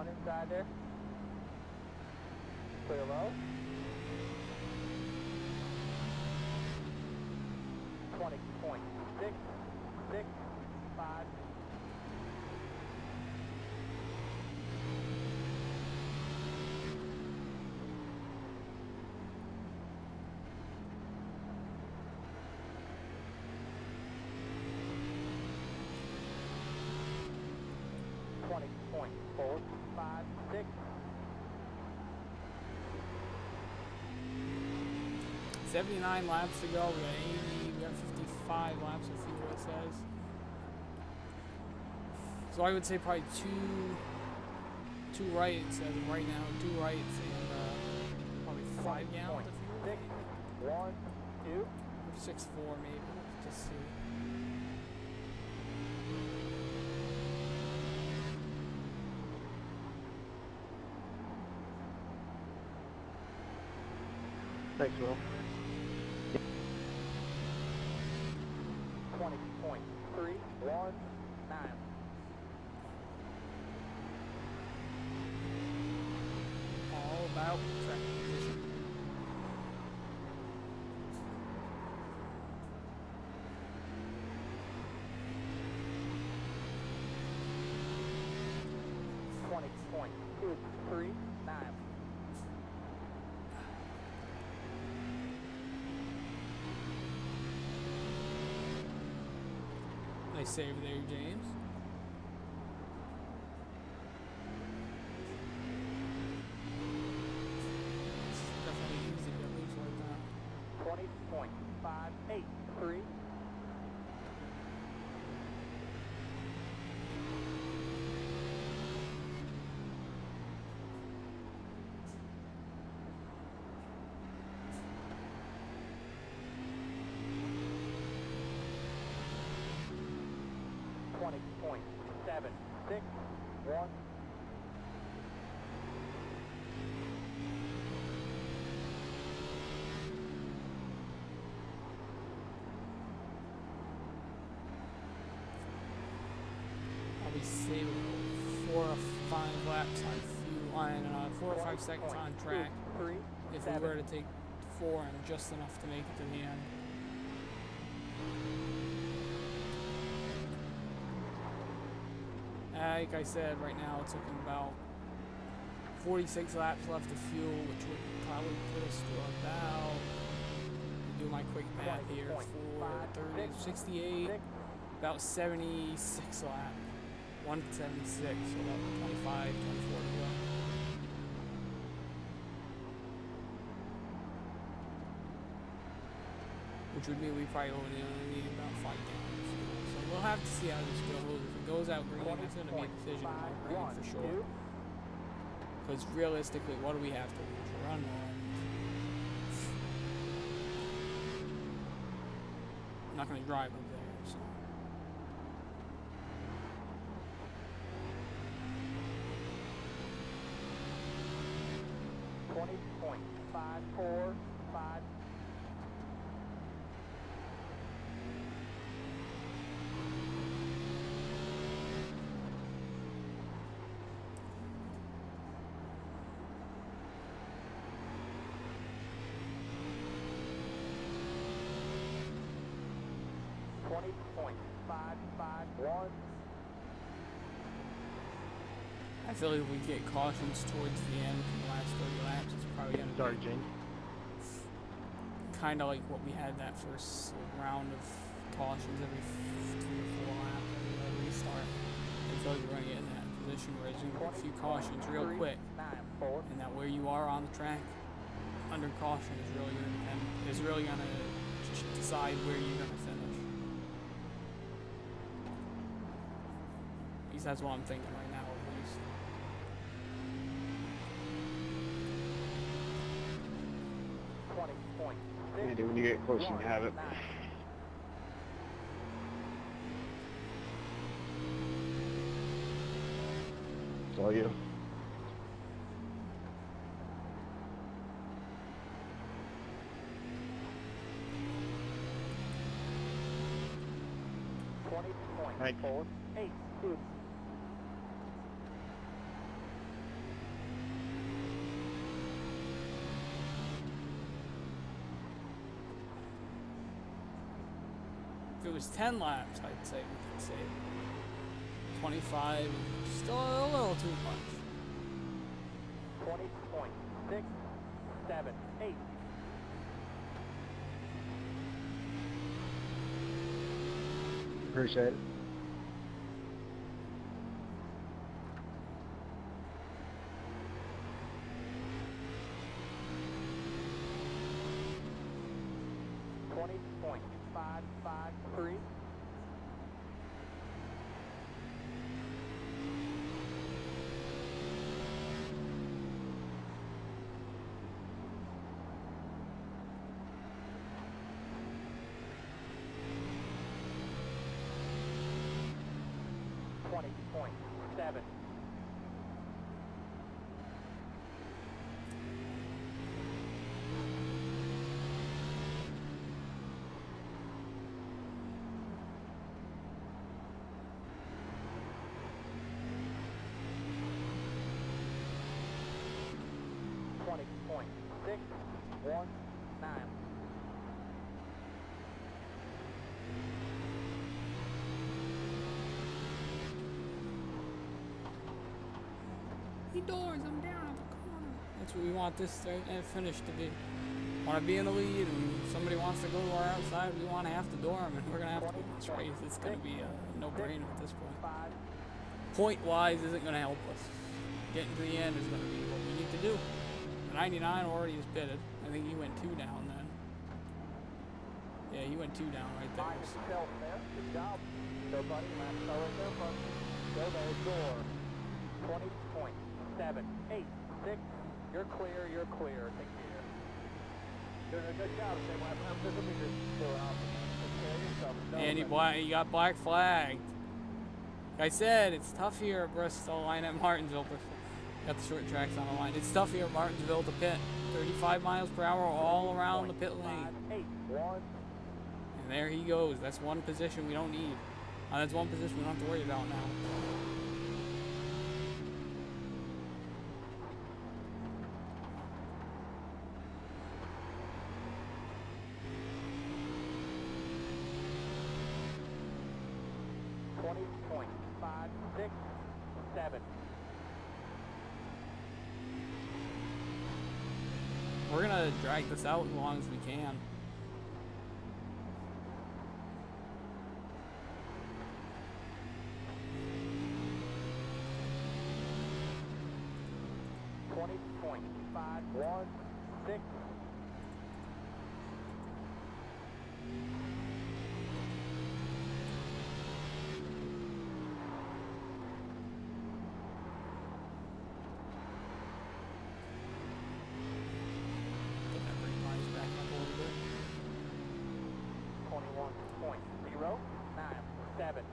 One inside there. Clear low. 20.665. .456. 79 laps to go. We got 80. We got 55 laps of fuel, it says. So I would say probably two rights as of right now. 2 rights and probably 5 gallons of fuel. 6, 1, 2. Or 6.4 maybe. Just see. Thanks, Will. 20.319. All about track position. .239. Nice save there, James. It's definitely easy to get loose like that. 20.583. .761. I'll be saving 4 or 5 laps on fuel on 4 or 5 seconds on track. If we were to take 4 and just enough to make it to the end. Like I said, right now it's looking about 46 laps left of fuel, which would probably put us to about, do my quick math here, 4, 30, 68, about 76 laps, 176, so about 25, 24 to go. Which would mean we probably only need about 5 gallons. So we'll have to see how this goes. If it goes out green, it's going to be a decision in my brain for sure. Because realistically, what do we have to lose? We're unknown. I'm not going to drive up there, so. .545. .551. I feel like if we get cautions towards the end from the last 30 laps, it's probably going to Sorry, be James. kind of like what we had that first round of cautions every 3 or 4 laps, every restart. I feel like we're going to get in that position where there's going to be a few cautions real quick, and that where you are on the track under caution is really going to depend, is really going to decide where you're going to finish. At least that's what I'm thinking right now, at least. Andy, when you get close, you can have it. It's all you. Thanks. 20.482. If it was 10 laps, I'd say we could save it. 25, still a little too much. 20.678. Appreciate it. .553. .7. .619. Hey doors, I'm down at the corner. That's what we want this finish to be. Want to be in the lead, and if somebody wants to go to our outside, we want to have to door them, and we're going to have to win this race. It's going to be a no-brainer at this point. Point-wise isn't going to help us. Getting to the end is going to be what we need to do. The 99 already is pitted. I think he went 2 down then. Yeah, he went 2 down right there. Good job. Go, buddy. Last car right there, folks. Go there, door. 20.786. You're clear, you're clear. Take care. Doing a good job. Same last time. This will be just still out. Take care of yourself. And he got black flagged. Like I said, it's tough here at Bristol, line at Martinsville. Got the short tracks on the line. It's tough here at Martinsville to pit. 35 miles per hour all around the pit lane. And there he goes. That's one position we don't need. That's one position we don't have to worry about now. .567. We're gonna drag this out as long as we can. .516. Get that brake lines back up a little bit. 21.097.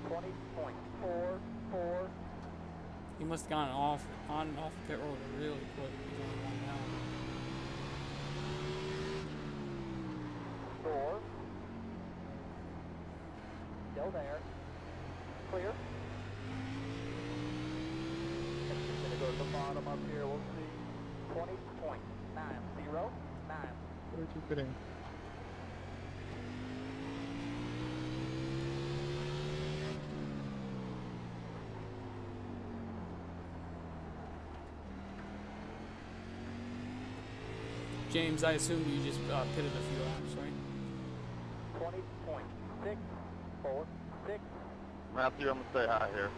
.54. .44. He must have gone on and off the pit road really quick. He's only gone down. Door. Still there. Clear. It's just gonna go to the bottom up here. We'll see. 20.909. What did you put in? James, I assume you just pitted a few laps, right? 20.646. Matthew, I'm gonna say hi here.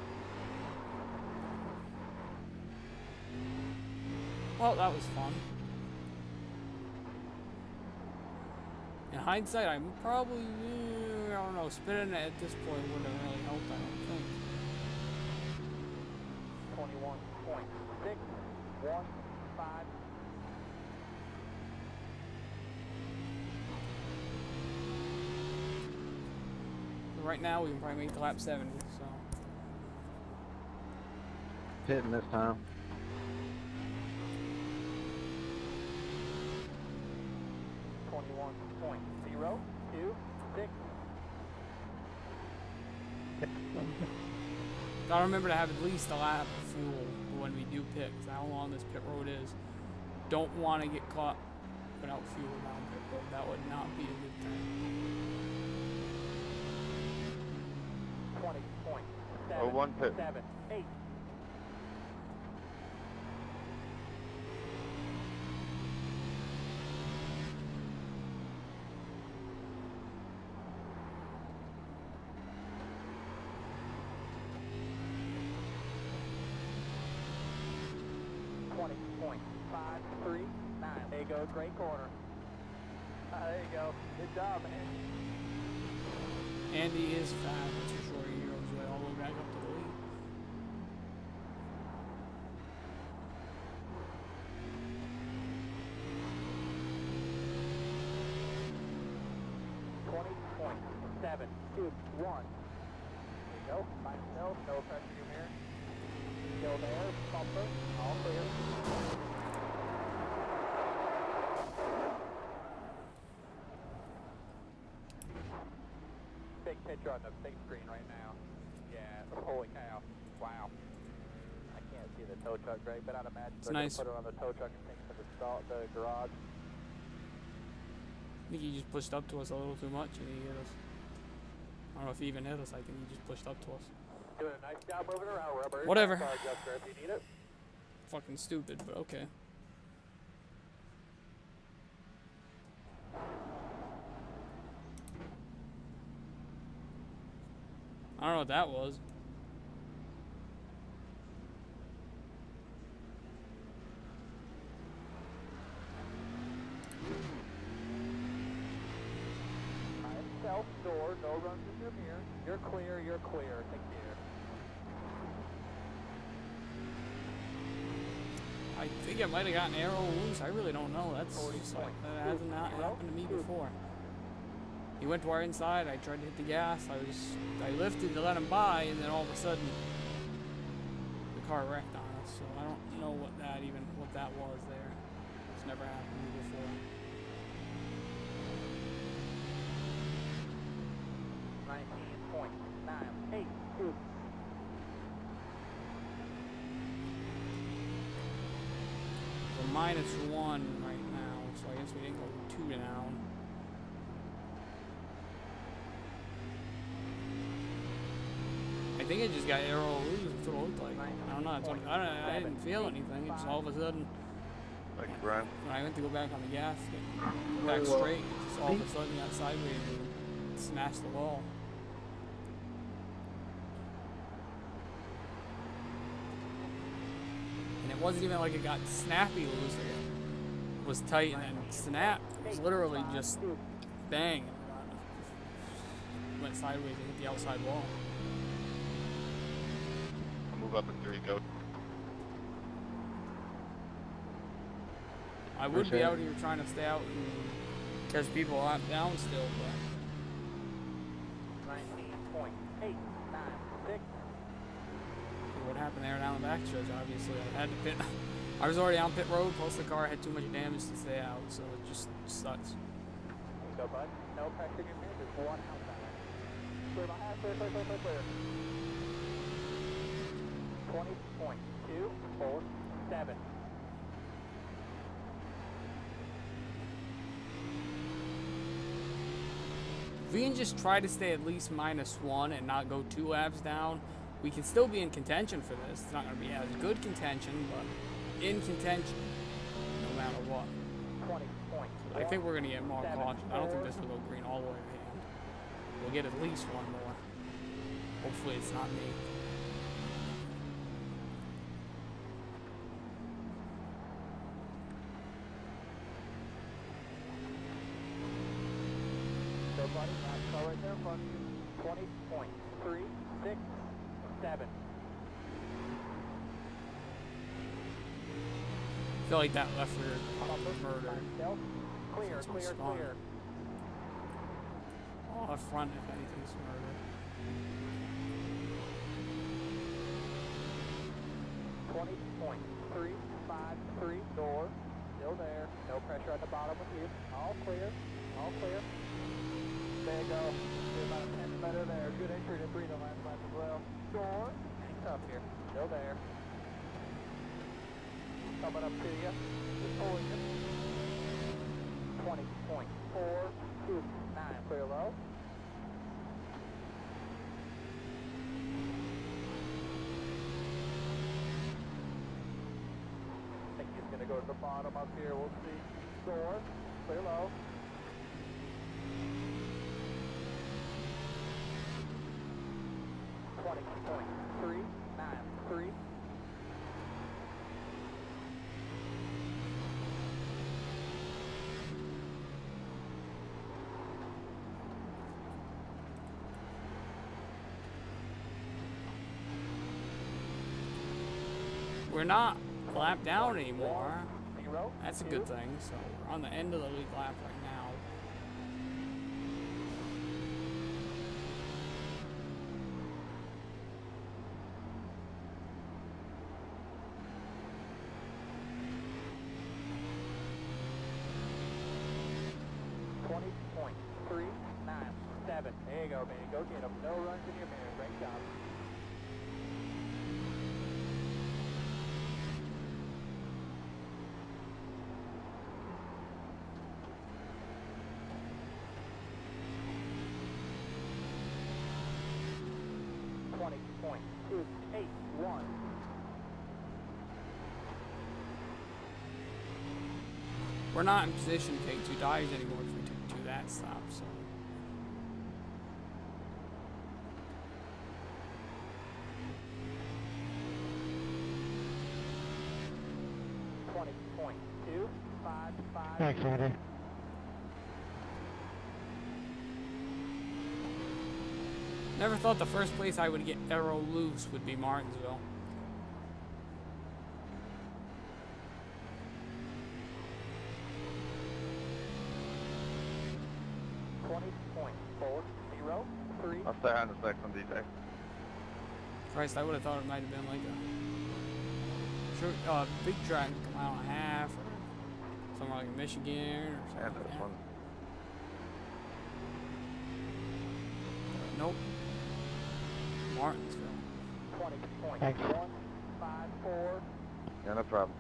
Well, that was fun. In hindsight, I'm probably, I don't know, spinning it at this point wouldn't have really helped, I don't think. 1-5. Right now, we can probably make the lap 70, so. Pitting this time. Gotta remember to have at least a lap of fuel when we do pit, because how long this pit road is. Don't want to get caught without fuel down pit road. That would not be a good thing. 20.7. Oh, one pit. 7, 8. There you go, great corner. There you go. Good job, man. Andy is fast, that's for sure. He goes way all the way back up to the lead. .7, 2, 1. There you go. Find yourself. No pressure in your mirror. Still there. Bumper. All clear. Big picture on the big screen right now. Yeah, holy cow. Wow. I can't see the tow truck, Greg, but I'd imagine It's they're nice. going to put it on the tow truck and take it to the garage. I think he just pushed up to us a little too much and he hit us. I don't know if he even hit us. I think he just pushed up to us. Doing a nice job moving around, Rubber. Whatever. Car adjuster if you need it. Fucking stupid, but okay. I don't know what that was. Self door, no runs in your mirror. You're clear, you're clear. Take care. I think it might have gotten arrow loose. I really don't know. That has not happened to me before. He went to our inside. I tried to hit the gas. I lifted to let him by, and then all of a sudden, the car wrecked on us. So I don't know what that was there. It's never happened to me before. 19.982. We're -1 right now, so I guess we didn't go 2 down. I think it just got arrow loose. That's what it looked like. I don't know. I didn't feel anything. It just all of a sudden, Thank you, Brian. when I went to go back on the gas, get back straight, it just all of a sudden got sideways and smashed the wall. And it wasn't even like it got snappy loose. Like it was tight and then snapped. It was literally just bang. Went sideways and hit the outside wall. I'll move up in 3, go. I would be out here trying to stay out and catch people down still, but 19.896. what happened there down the back stretch, obviously. I had to pit. I was already on pit road, plus the car had too much damage to stay out, so it just sucks. Go, bud. No pressure in your mirror. Just one outside. Clear behind. Clear. 20.247. If we can just try to stay at least -1 and not go 2 laps down, we can still be in contention for this. It's not going to be as good contention, but in contention, no matter what. 20.1. I think we're going to get more caution. I don't think this will go green all the way to the end. We'll get at least one more. Hopefully it's not me. Go, buddy. Nice car right there in front of you. 20.367. feel like that left rear probably was murder. Clear, Since we're clear, spawning. clear. Oh, up front, if anything's murder. 20.353 door. Still there. No pressure at the bottom with you. All clear. All clear. There you go. You're about a tenth better there. Good entry to 3 the last lap as well. Door. Hang tough here. Still there. Coming up to you. Just pulling you. 20.429. Clear low. I think he's going to go to the bottom up here. We'll see. Door. Clear low. .393. We're not lap down anymore. 0. That's a good thing. So we're on the end of the lead lap right now. .397. There you go, man. Go get him. No runs in your mirror. Great job. .281. We're not in position to take 2 dives anymore if we do that stop. So 20.255. Thanks, Andy. never thought the first place I would get aero loose would be Martinsville. I'll stay on the section D-Tech. Christ, I would have thought it might have been like a big track, like a mile and a half, or somewhere like Michigan, or something Yeah, like this that. one. Nope. Martinsville. 20.154. Yeah, no problem.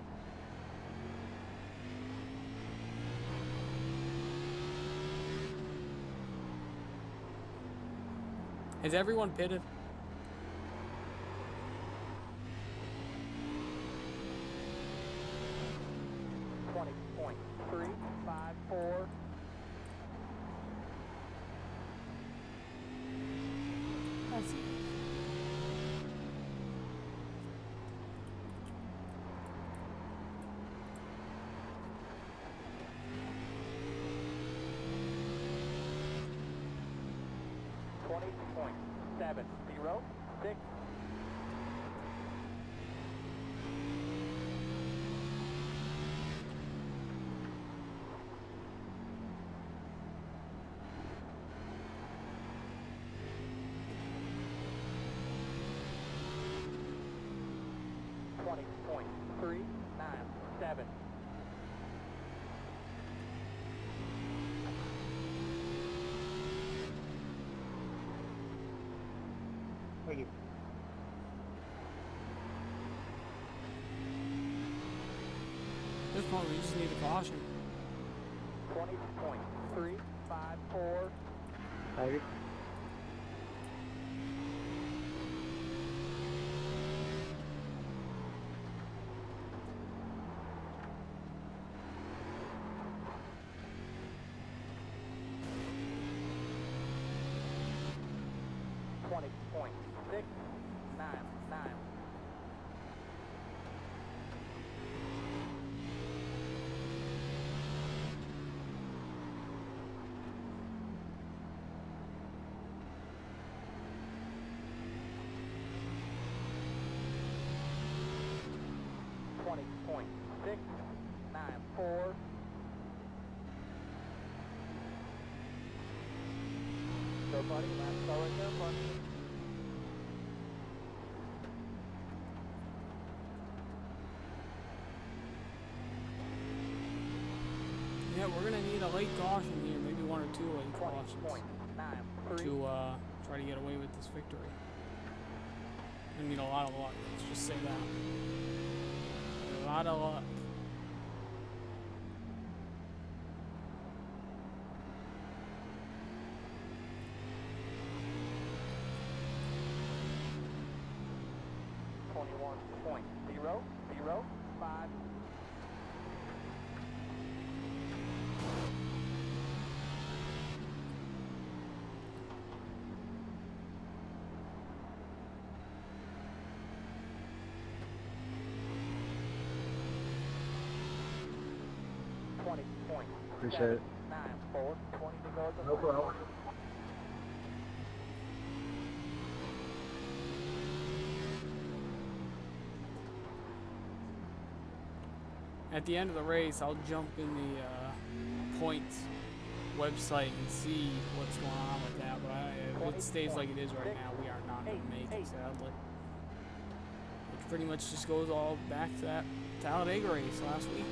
Has everyone pitted? .354. That's it. .706. .397. Thank you. At this point, we just need a caution. 20.354. Thank you. .699. .6 4. Go, buddy. Last car right there in front of you. Yeah, we're gonna need a late caution here, maybe 1 or 2 late cautions to try to get away with this victory. We need a lot of luck. Let's just say that. A lot of luck. .005. Appreciate it. 9-4, 20 to go. No problem. At the end of the race, I'll jump in the points website and see what's going on with that. But if it stays like it is right now, we are not going to make it, sadly. Which pretty much just goes all back to that Talladega race last week.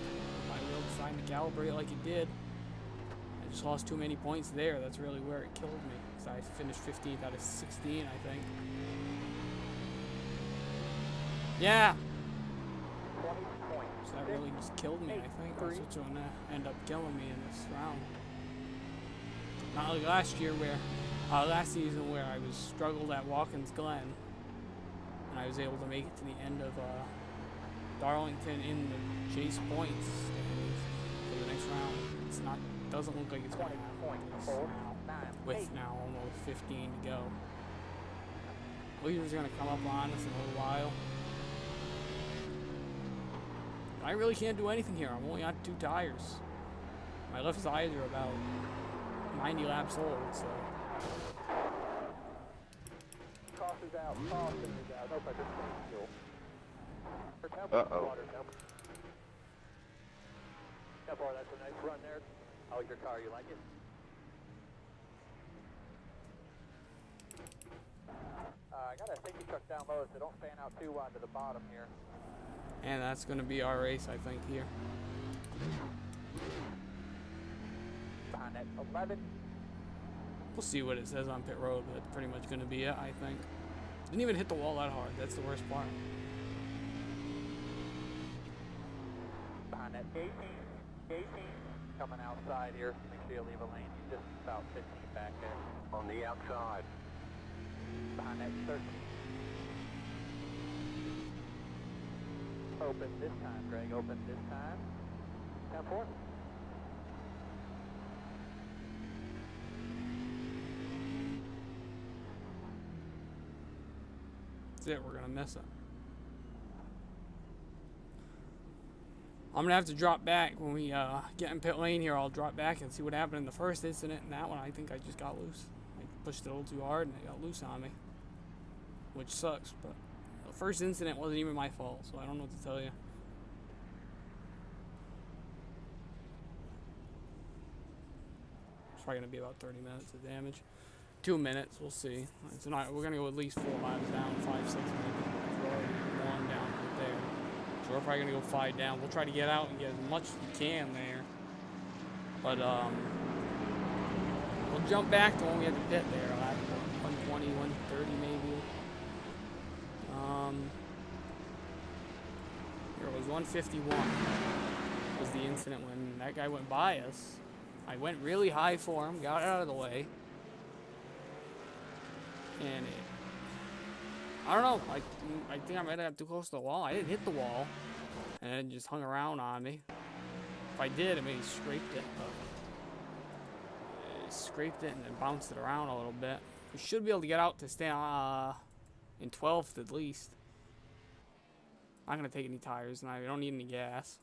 My wheel decided to calibrate like it did. I just lost too many points there. That's really where it killed me. Because I finished 15th out of 16, I think. Yeah. So that really just killed me, I think. That's what's going to end up killing me in this round. Not like last year where, last season where I was struggled at Watkins Glen. And I was able to make it to the end of Darlington in the chase points standings for the next round. It's not, doesn't look like it's going to happen now, with now almost 15 to go. Leaders are going to come up on us in a little while. I really can't do anything here. I'm only on 2 tires. My left tires are about 90 laps old, so. Caution is out. Caution is out. No pressure. Fuel. Uh-oh. Yeah, boy, that's a nice run there. I like your car. You like it? I got a safety truck down low, so don't fan out too wide to the bottom here. And that's going to be our race, I think, here. Behind that 11. We'll see what it says on pit road, but that's pretty much going to be it, I think. Didn't even hit the wall that hard. That's the worst part. Behind that 18. Coming outside here. Make sure you leave a lane. You're just about 15 back there. On the outside. Behind that 13. Open this time, Greg. Open this time. 10-4. That's it. We're going to miss it. I'm going to have to drop back when we get in pit lane here. I'll drop back and see what happened in the first incident. And that one, I think I just got loose. I pushed it a little too hard and it got loose on me. Which sucks, but the first incident wasn't even my fault, so I don't know what to tell you. It's probably going to be about 30 minutes of damage. 2 minutes, we'll see. It's not, we're going to go at least 4 laps down, 5, 6 maybe. We're already 1 down right there. So we're probably going to go 5 down. We'll try to get out and get as much as we can there. But, we'll jump back to when we had to pit there. Lap 120, 130 maybe. Here it was 151 was the incident when that guy went by us. I went really high for him, got out of the way. And I don't know, I think I might have got too close to the wall. I didn't hit the wall. And it just hung around on me. If I did, it maybe scraped it. But it scraped it and then bounced it around a little bit. We should be able to get out to stay in 12th at least. I'm not going to take any tires, and I don't need any gas.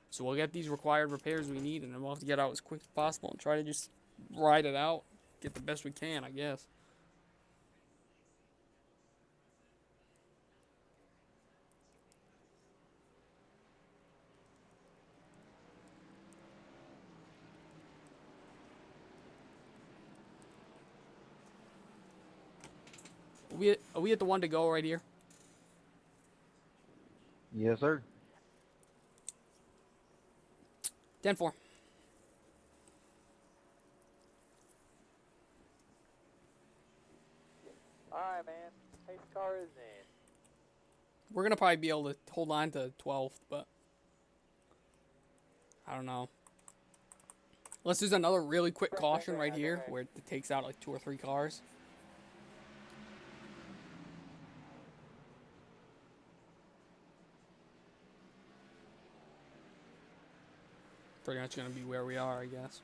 So we'll get these required repairs we need, and then we'll have to get out as quick as possible and try to just ride it out. Get the best we can, I guess. Are we at the one to go right here? Yes, sir. 10-4. Alright, man. Pace car is in. We're gonna probably be able to hold on to 12th, but I don't know. Unless there's another really quick caution right here where it takes out like 2 or 3 cars. Pretty much gonna be where we are, I guess.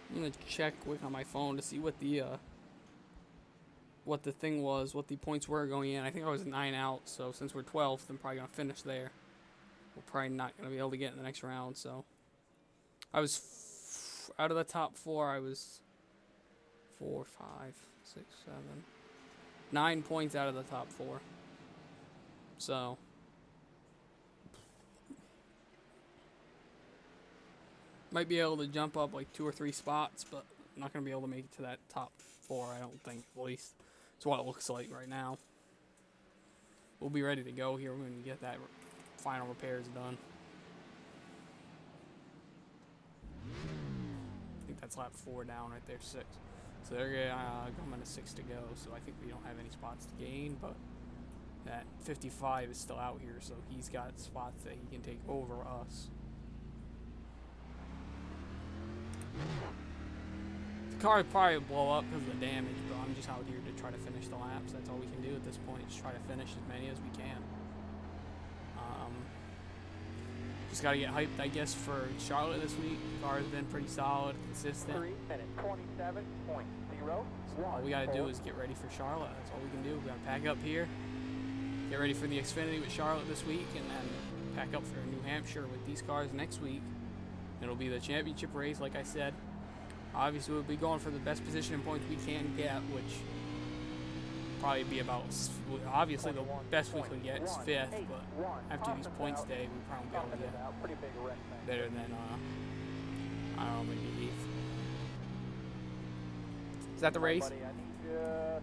I'm gonna check quick on my phone to see what the thing was, what the points were going in. I think I was 9 out, so since we're 12th, I'm probably gonna finish there. We're probably not gonna be able to get in the next round. So I was out of the top 4. I was 4, 5, 6, 7, 9 points out of the top 4. So might be able to jump up like 2 or 3 spots, but I'm not gonna be able to make it to that top 4. I don't think, at least. It's what it looks like right now. We'll be ready to go here when we get that final repairs done. I think that's lap 4 down right there, 6. So they're going to 6 to go. So I think we don't have any spots to gain, but that 55 is still out here, so he's got spots that he can take over us. The car would probably blow up because of the damage, but I'm just out here to try to finish the laps. That's all we can do at this point, just try to finish as many as we can. Just got to get hyped, I guess, for Charlotte this week. The car has been pretty solid, consistent. 3 minutes, 27.0. So all we got to do is get ready for Charlotte. That's all we can do. We got to pack up here, get ready for the Xfinity with Charlotte this week, and then pack up for New Hampshire with these cars next week. It'll be the championship race, like I said. Obviously, we'll be going for the best position and points we can get, which probably be about, obviously the best we could get is 5th, but after these points day, we probably won't be able to get better than, I don't know, maybe 8th. Is that the race? Buddy, I need you to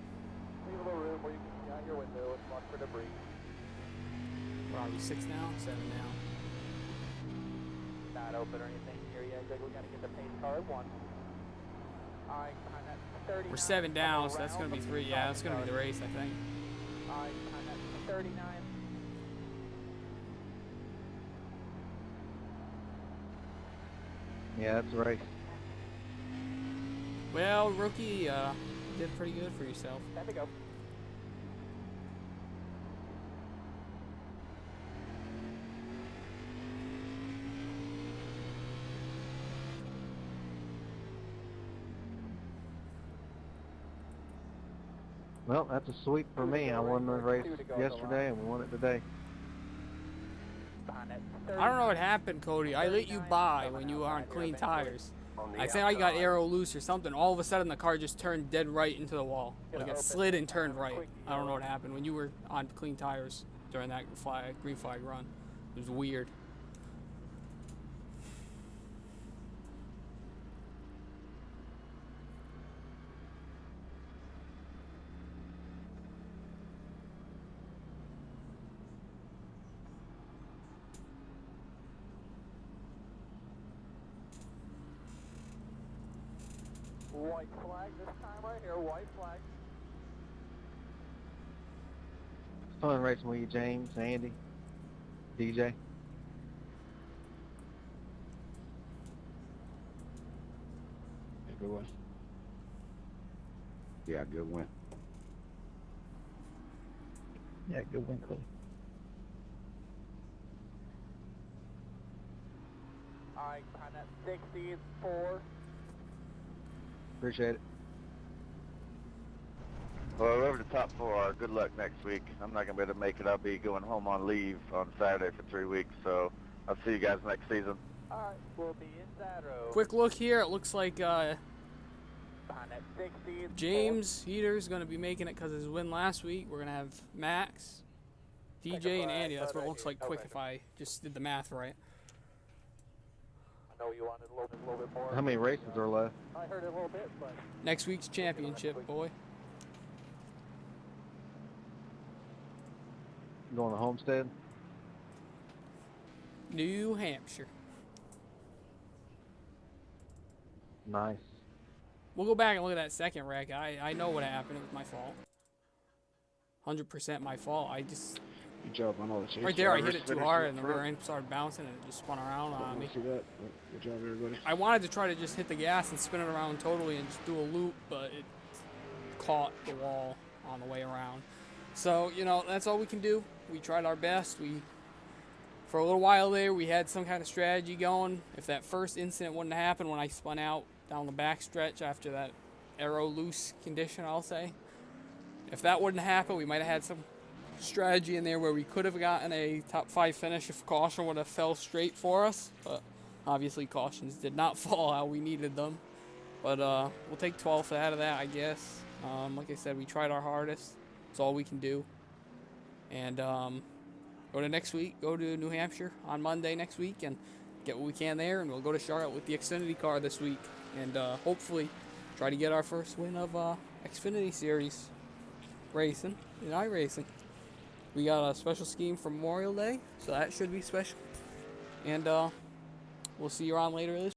leave a little room where you can see out your window and watch for debris. What are we, 6 now? 7 now? Not open or anything here yet. Greg, we got to get the pace car at 1. Alright, time at 39. We're 7 down, so that's going to be 3. Yeah, that's going to be the race, I think. Alright, time at 39. Yeah, that's right. Well, rookie, you did pretty good for yourself. Time to go. Well, that's a sweep for me. I won the race yesterday and we won it today. I don't know what happened, Cody. I let you by when you were on clean tires. I think I got aero loose or something. All of a sudden, the car just turned dead right into the wall. Like it slid and turned right. I don't know what happened when you were on clean tires during that green flag run. It was weird. White flag this time right here, white flag. It's fun racing with you, James, Andy, DJ. Good one. Yeah, good win. Yeah, good win, Cody. Alright, time at 64. Appreciate it. Well, whoever the top 4 are, good luck next week. I'm not going to be able to make it. I'll be going home on leave on Saturday for 3 weeks, so I'll see you guys next season. Alright, we'll be inside row. Quick look here. It looks like Behind that 64. James Heater's going to be making it because of his win last week. We're going to have Max, DJ, and Andy. That's what it looks like quick if I just did the math right. know you wanted a little bit more. How many races are left? I heard it a little bit, but Next week's championship, boy. Going to Homestead? New Hampshire. Nice. We'll go back and look at that second wreck. I know what happened. It was my fault. 100% my fault. I just... Good job on all the chase Right there, I hit drivers. it too Finished hard, in and the front. rear end started bouncing, and it just spun around on me. See that? Good job, everybody. I wanted to try to just hit the gas and spin it around totally and just do a loop, but it caught the wall on the way around. So, you know, that's all we can do. We tried our best. For a little while there, we had some kind of strategy going. If that first incident wouldn't have happened when I spun out down the back stretch after that aero loose condition, I'll say. If that wouldn't happen, we might have had some strategy in there where we could have gotten a top 5 finish if caution would have fell straight for us, but obviously cautions did not fall how we needed them. But we'll take 12th out of that, I guess. Like I said, we tried our hardest. It's all we can do. And go to next week, go to New Hampshire on Monday next week and get what we can there, and we'll go to Charlotte with the Xfinity car this week and hopefully try to get our first win of Xfinity Series racing in iRacing. We got a special scheme for Memorial Day, so that should be special. And we'll see you around later this